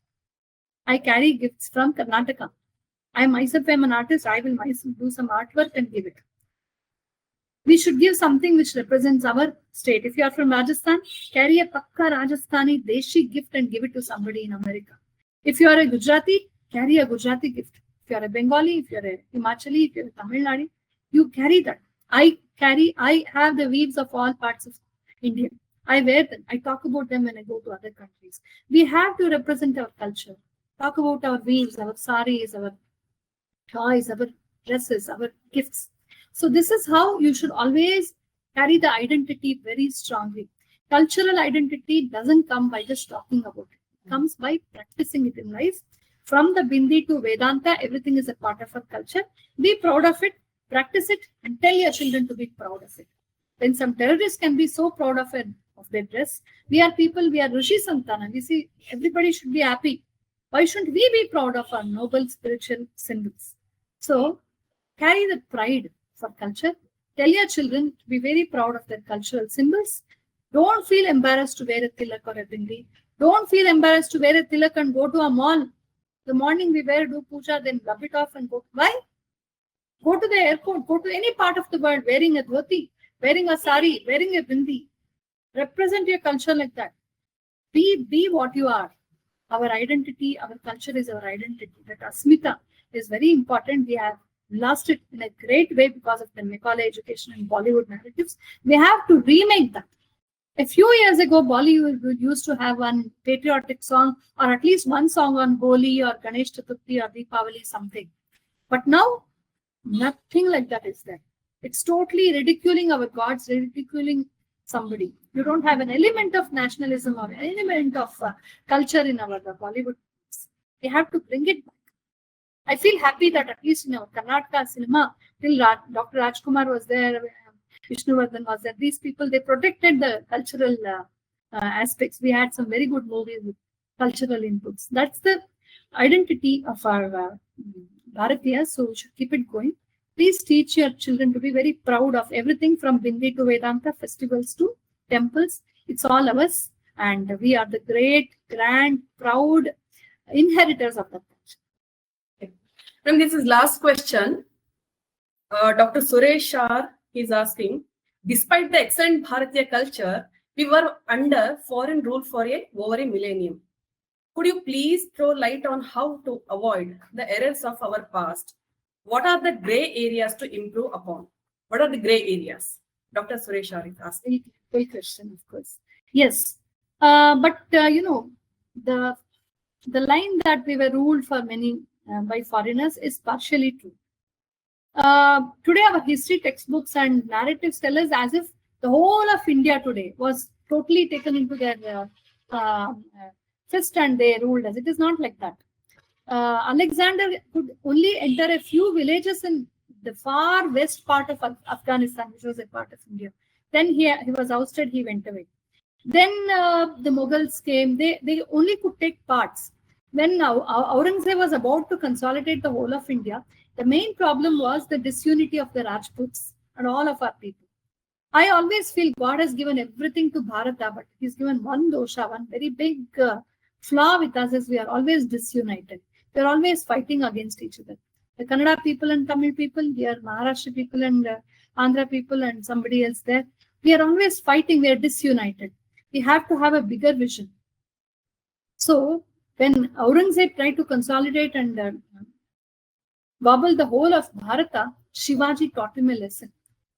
I carry gifts from Karnataka. I myself am an artist. I will myself do some artwork and give it. We should give something which represents our state. If you are from Rajasthan, carry a Pakka Rajasthani Deshi gift and give it to somebody in America. If you are a Gujarati, carry a Gujarati gift. If you are a Bengali, if you are a Himachali, if you are a Tamil Nadu, you carry that. I have the weaves of all parts of India. I wear them. I talk about them when I go to other countries. We have to represent our culture. Talk about our weaves, our saris, our toys, our dresses, our gifts. So this is how you should always carry the identity very strongly. Cultural identity doesn't come by just talking about it. It comes by practicing it in life. From the Bindi to Vedanta, everything is a part of our culture. Be proud of it, practice it, and tell your children to be proud of it. When some terrorists can be so proud of their dress, we are people, we are Rishi Santana. We see everybody should be happy. Why shouldn't we be proud of our noble spiritual symbols? So carry the pride for culture. Tell your children to be very proud of their cultural symbols. Don't feel embarrassed to wear a tilak or a bindi. Don't feel embarrassed to wear a tilak and go to a mall. The morning we wear, do puja, then rub it off and go. Why? Go to the airport, go to any part of the world wearing a dhoti, wearing a sari, wearing a bindi. Represent your culture like that. Be what you are. Our identity, our culture is our identity. That asmita is very important. We have lost it in a great way because of the Macaulay education and Bollywood narratives. We have to remake that. A few years ago, Bollywood used to have one patriotic song or at least one song on Holi or Ganesh Chaturthi or Deepavali something. But now, nothing like that is there. It's totally ridiculing our gods, ridiculing somebody. You don't have an element of nationalism or an element of culture in our Bollywood. We have to bring it back. I feel happy that at least in our Karnataka cinema, till Dr. Rajkumar was there, Vishnuvardhan was there, these people, they protected the cultural aspects. We had some very good movies with cultural inputs. That's the identity of our Bharatiyas, so we should keep it going. Please teach your children to be very proud of everything from Bindi to Vedanta, festivals to temples. It's all ours, and we are the great, grand, proud inheritors of that culture. And this is last question. Dr. Suresh Shah is asking, despite the excellent Bharatiya culture, we were under foreign rule for over a millennium. Could you please throw light on how to avoid the errors of our past? What are the gray areas to improve upon? What are the gray areas? Dr. Suresh Shah is asking. Great question, of course. Yes, but the line that we were ruled for many by foreigners is partially true. Today, our history textbooks and narratives tell us as if the whole of India today was totally taken into their fist and they ruled us. It is not like that. Alexander could only enter a few villages in the far west part of Afghanistan, which was a part of India. Then he was ousted, he went away. Then the Mughals came, they only could take parts. When Aurangzeb was about to consolidate the whole of India, the main problem was the disunity of the Rajputs and all of our people. I always feel God has given everything to Bharata, but he's given one dosha, one very big flaw with us is we are always disunited. We are always fighting against each other. The Kannada people and Tamil people, here Maharashtra people and Andhra people and somebody else there. We are always fighting, we are disunited. We have to have a bigger vision. So when Aurangzeb tried to consolidate and gobble the whole of Bharata, Shivaji taught him a lesson.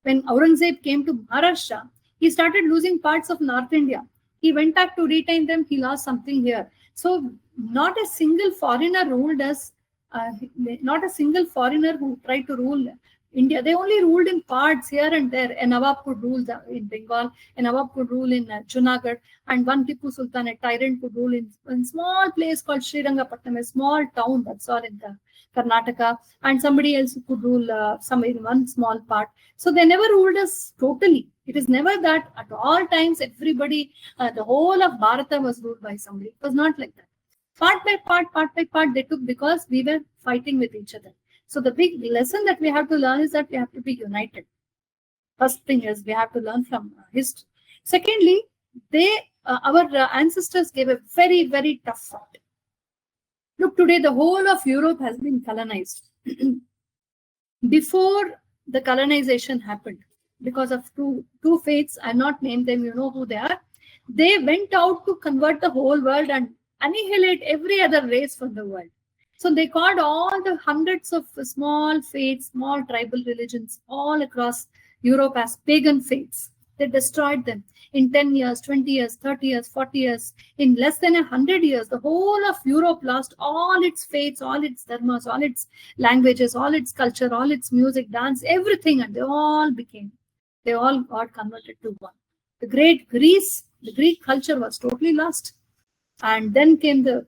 When Aurangzeb came to Maharashtra, he started losing parts of North India. He went back to retain them, he lost something here. So not a single foreigner ruled us, not a single foreigner who tried to rule India. They only ruled in parts here and there. A Nawab could rule in Bengal, a Nawab could rule in Junagadh, and one Tipu Sultan, a tyrant, could rule in a small place called Srirangapatnam, a small town that's all in the Karnataka, and somebody else could rule somewhere in one small part. So they never ruled us totally. It is never that at all times everybody, the whole of Bharata was ruled by somebody. It was not like that. Part by part they took because we were fighting with each other. So the big lesson that we have to learn is that we have to be united. First thing is we have to learn from history. Secondly, our ancestors gave a very, very tough fight. Look, today the whole of Europe has been colonized. Before the colonization happened, because of two faiths, I'll not name them, you know who they are. They went out to convert the whole world and annihilate every other race from the world. So they called all the hundreds of small faiths, small tribal religions all across Europe as pagan faiths. They destroyed them. In 10 years, 20 years, 30 years, 40 years, in less than 100 years, the whole of Europe lost all its faiths, all its dharmas, all its languages, all its culture, all its music, dance, everything, and they all got converted to one. The great Greece, the Greek culture was totally lost. And then came the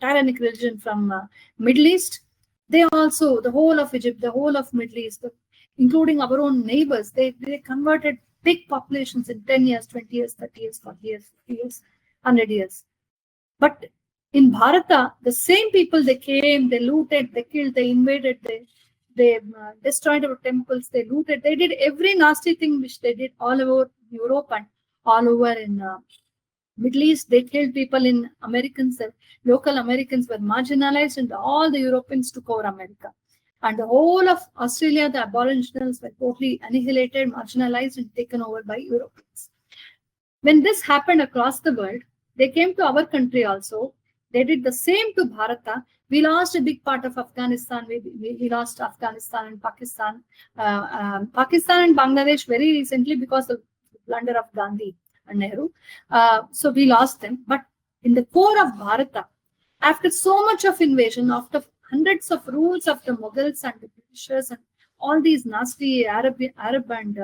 tyrannic religion from Middle East. They also, the whole of Egypt, the whole of Middle East, including our own neighbors, they converted big populations in 10 years, 20 years, 30 years, 40 years, 50 years, 100 years. But in Bharata, the same people, they came, they looted, they killed, they invaded, they destroyed our temples, they looted, they did every nasty thing which they did all over Europe and all over in Middle East. They killed people in Americans, local Americans were marginalized, and all the Europeans took over America. And the whole of Australia, the Aboriginals were totally annihilated, marginalized, and taken over by Europeans. When this happened across the world, they came to our country also. They did the same to Bharata. We lost a big part of Afghanistan. We lost Afghanistan and Pakistan. Pakistan and Bangladesh very recently because of the blunder of Gandhi and Nehru. So we lost them. But in the core of Bharata, after so much of invasion, after hundreds of rules of the Mughals and the Britishers and all these nasty Arab and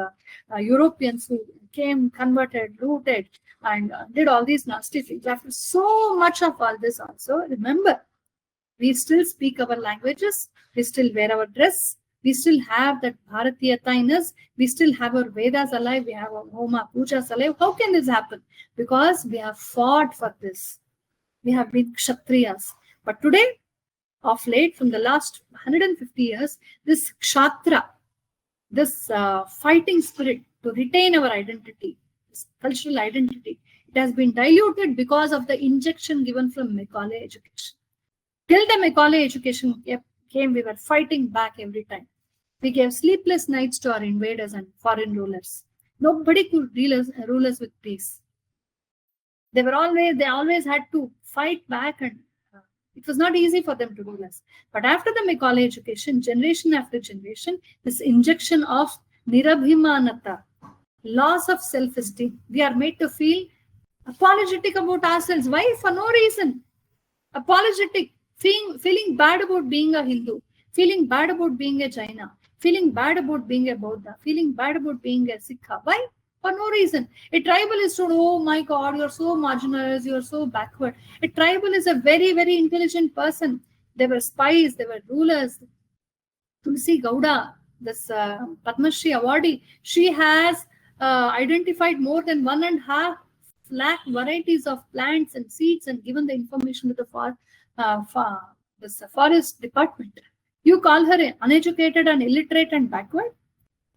Europeans who came, converted, looted, and did all these nasty things. After so much of all this also, remember, we still speak our languages, we still wear our dress, We still have that Bharatiyata in us. We still have our Vedas alive. We have our Homa Pujas alive. How can this happen? Because we have fought for this. We have been Kshatriyas. But today, of late, from the last 150 years, this Kshatra, this fighting spirit to retain our identity, this cultural identity, it has been diluted because of the injection given from Macaulay education. Till the Macaulay education came, we were fighting back every time. We gave sleepless nights to our invaders and foreign rulers. Nobody could rule us with peace. They always had to fight back, and it was not easy for them to rule us. But after the Macaulay education, generation after generation, this injection of nirabhimanata, loss of self-esteem, we are made to feel apologetic about ourselves. Why? For no reason. Apologetic, feeling bad about being a Hindu, feeling bad about being a Jaina, feeling bad about being a Buddha, feeling bad about being a Sikh. Why? For no reason. A tribalist told, oh my God, you're so marginalized, you're so backward. A tribal is a very, very intelligent person. They were spies, they were rulers. Tulsi Gowda, this Padma Shri awardee, she has identified more than 1.5 lakh varieties of plants and seeds and given the information to the forest department. You call her uneducated and illiterate and backward?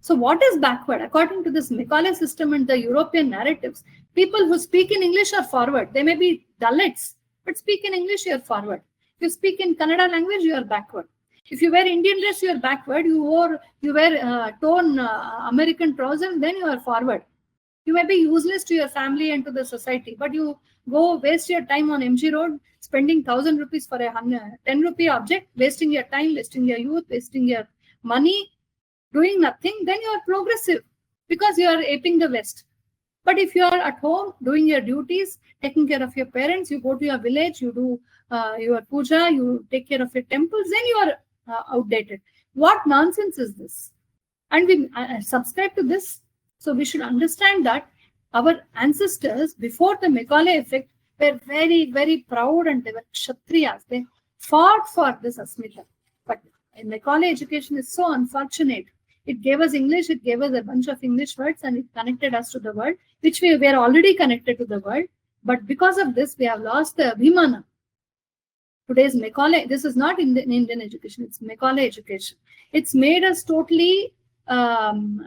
So what is backward? According to this Macaulay system and the European narratives, people who speak in English are forward. They may be Dalits, but speak in English, you are forward. If you speak in Kannada language, you are backward. If you wear Indian dress, you are backward. You wear torn American trousers, then you are forward. You may be useless to your family and to the society, but you go waste your time on MG Road, spending 1,000 rupees for a 10 rupee object, wasting your time, wasting your youth, wasting your money, doing nothing, then you are progressive because you are aping the West. But if you are at home doing your duties, taking care of your parents, you go to your village, you do your puja, you take care of your temples, then you are outdated. What nonsense is this? And we subscribe to this. So we should understand that our ancestors before the Macaulay effect were very, very proud and they were Kshatriyas. They fought for this Asmita. But Macaulay education is so unfortunate. It gave us English, it gave us a bunch of English words and it connected us to the world, which we were already connected to the world. But because of this, we have lost the Abhimana. Today's Macaulay, this is not in Indian education, it's Macaulay education. It's made us totally ashamed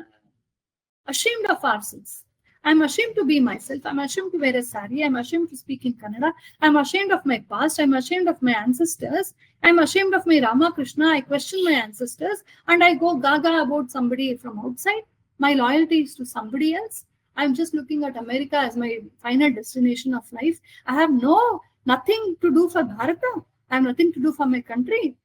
of ourselves. I'm ashamed to be myself. I'm ashamed to wear a sari. I'm ashamed to speak in Kannada. I'm ashamed of my past. I'm ashamed of my ancestors. I'm ashamed of my Ramakrishna. I question my ancestors and I go gaga about somebody from outside. My loyalty is to somebody else. I'm just looking at America as my final destination of life. I have nothing to do for Bharata. I have nothing to do for my country.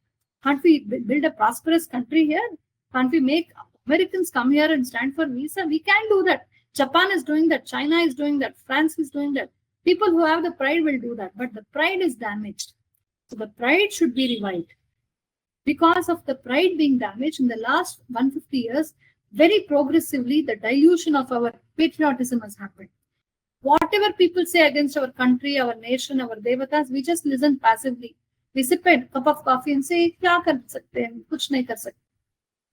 Can't we build a prosperous country here? Can't we make Americans come here and stand for visa? We can do that. Japan is doing that. China is doing that. France is doing that. People who have the pride will do that. But the pride is damaged. So the pride should be revived. Because of the pride being damaged in the last 150 years, very progressively, the dilution of our patriotism has happened. Whatever people say against our country, our nation, our devatas, we just listen passively. We sip a cup of coffee and say, kya kar sakte hain? Kuch nahi kar sakte.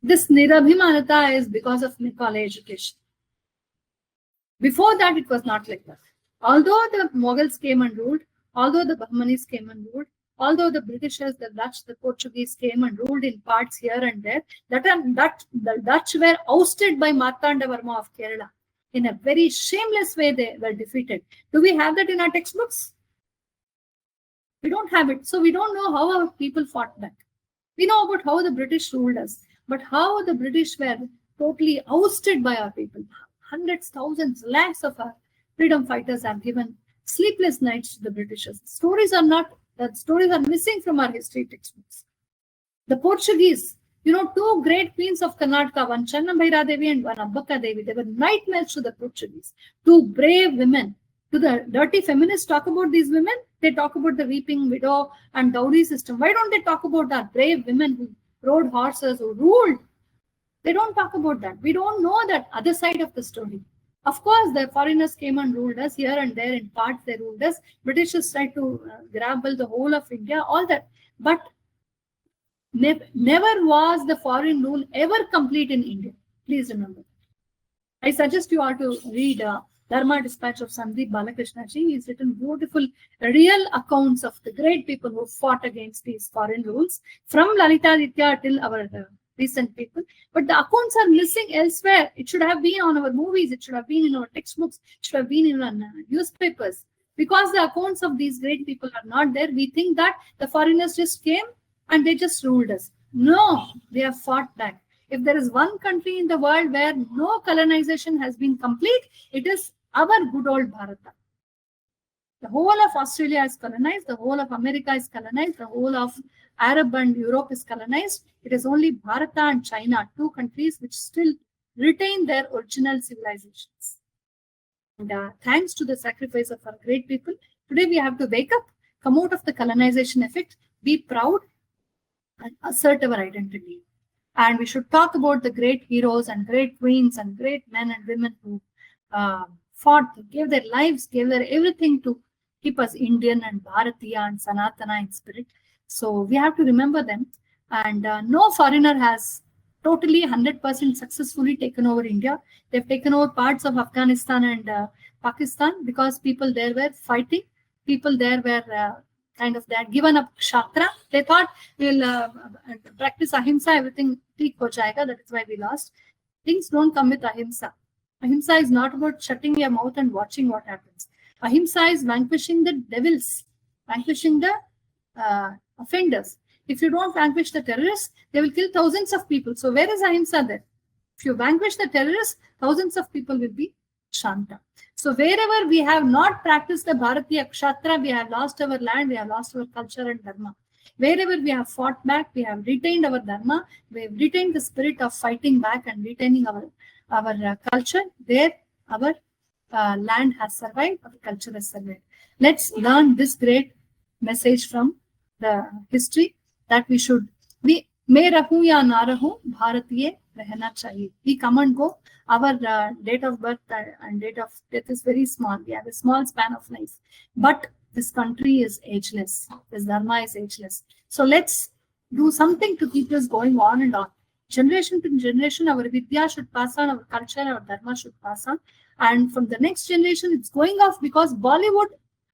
This nirabhimanata is because of Macaulay education. Before that, it was not like that. Although the Mughals came and ruled, although the Bahmanis came and ruled, although the Britishers, the Dutch, the Portuguese came and ruled in parts here and there, the Dutch were ousted by Martanda Varma of Kerala. In a very shameless way, they were defeated. Do we have that in our textbooks? We don't have it. So we don't know how our people fought back. We know about how the British ruled us, but how the British were totally ousted by our people. Hundreds, thousands, lakhs of our freedom fighters have given sleepless nights to the Britishers. Stories are missing from our history textbooks. The Portuguese, two great queens of Karnataka, one Channambhaira Devi and one Abbaka Devi, they were nightmares to the Portuguese. Two brave women. Do the dirty feminists talk about these women? They talk about the weeping widow and dowry system. Why don't they talk about our brave women who rode horses, who ruled? They don't talk about that. We don't know that other side of the story. Of course, the foreigners came and ruled us here and there. In parts, they ruled us. Britishers tried to grab the whole of India, all that. But Never was the foreign rule ever complete in India. Please remember. I suggest you all to read Dharma Dispatch of Sandeep Balakrishna ji. He's written beautiful, real accounts of the great people who fought against these foreign rules, from Lalitaditya till our recent people. But the accounts are missing elsewhere. It should have been on our movies. It should have been in our textbooks. It should have been in our newspapers. Because the accounts of these great people are not there, we think that the foreigners just came and they just ruled us. No, they have fought back. If there is one country in the world where no colonization has been complete, it is our good old Bharata. The whole of Australia is colonized, the whole of America is colonized, the whole of Arab and Europe is colonized. It is only Bharata and China, two countries which still retain their original civilizations. And thanks to the sacrifice of our great people, today we have to wake up, come out of the colonization effect, be proud, and assert our identity. And we should talk about the great heroes and great queens and great men and women who fought, gave their lives, gave their everything to keep us Indian and Bharatiya and Sanatana in spirit. So we have to remember them. And no foreigner has totally 100% successfully taken over India. They've taken over parts of Afghanistan and Pakistan because people there were fighting. People there were kind of that given up Kshatriya. They thought we'll practice ahimsa, everything theek ho jayega. That is why we lost. Things don't come with ahimsa. Ahimsa is not about shutting your mouth and watching what happens. Ahimsa is vanquishing the devils, vanquishing the offenders. If you don't vanquish the terrorists, they will kill thousands of people. So where is ahimsa there? If you vanquish the terrorists, thousands of people will be shanta. So wherever we have not practiced the Bharatiya Kshatriya, we have lost our land, we have lost our culture and dharma. Wherever we have fought back, we have retained our dharma, we have retained the spirit of fighting back and retaining our culture. There, our land has survived, our culture has survived. Let's learn this great message from the history that we should be May rahu ya na rahu, Bharatiye rehna chahiye. We come and go. Our date of birth and date of death is very small. We have a small span of life. But this country is ageless. This dharma is ageless. So let's do something to keep this going on and on. Generation to generation, our vidya should pass on, our culture, our dharma should pass on. And from the next generation, it's going off because Bollywood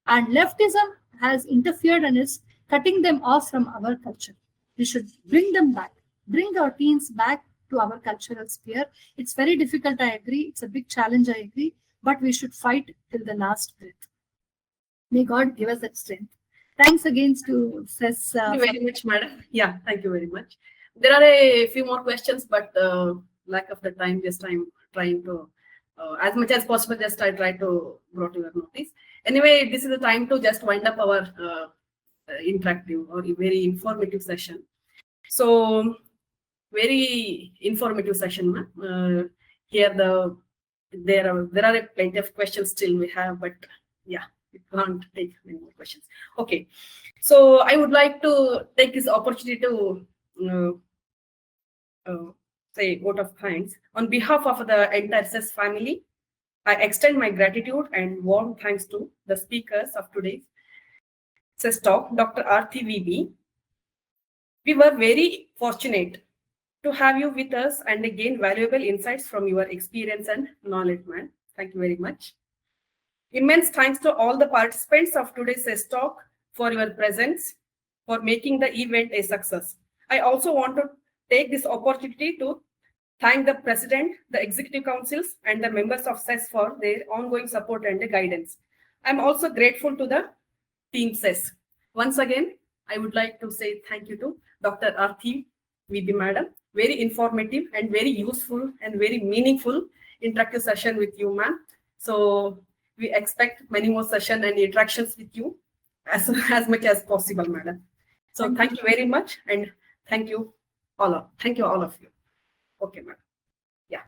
and leftism has interfered and is cutting them off from our culture. We should bring them back, bring our teens back to our cultural sphere. It's very difficult, I agree. It's a big challenge, I agree. But we should fight till the last breath. May God give us that strength. Thanks again to CESS. Thank you very much, madam. Yeah, thank you very much. There are a few more questions, but lack of the time, just I'm trying to, as much as possible, just I try to bring to your notice. Anyway, this is the time to just wind up our interactive or very informative session. So, very informative session. Here there are a plenty of questions still we have, but yeah, we can't take many more questions. Okay, so I would like to take this opportunity to say vote of thanks on behalf of the entire CESS family. I extend my gratitude and warm thanks to the speakers of today's CESS talk, Dr. Arathi V B. We were very fortunate to have you with us and gain valuable insights from your experience and knowledge, man. Thank you very much. Immense thanks to all the participants of today's CESS talk for your presence, for making the event a success. I also want to take this opportunity to thank the President, the Executive Councils, and the members of CESS for their ongoing support and guidance. I'm also grateful to the Team CESS. Once again, I would like to say thank you to Dr. Arathi V B Madam. Very informative and very useful and very meaningful interactive session with you, ma'am. So we expect many more sessions and interactions with you as much as possible, madam. So thank you very much, and thank you all of you. Okay, madam. Yeah.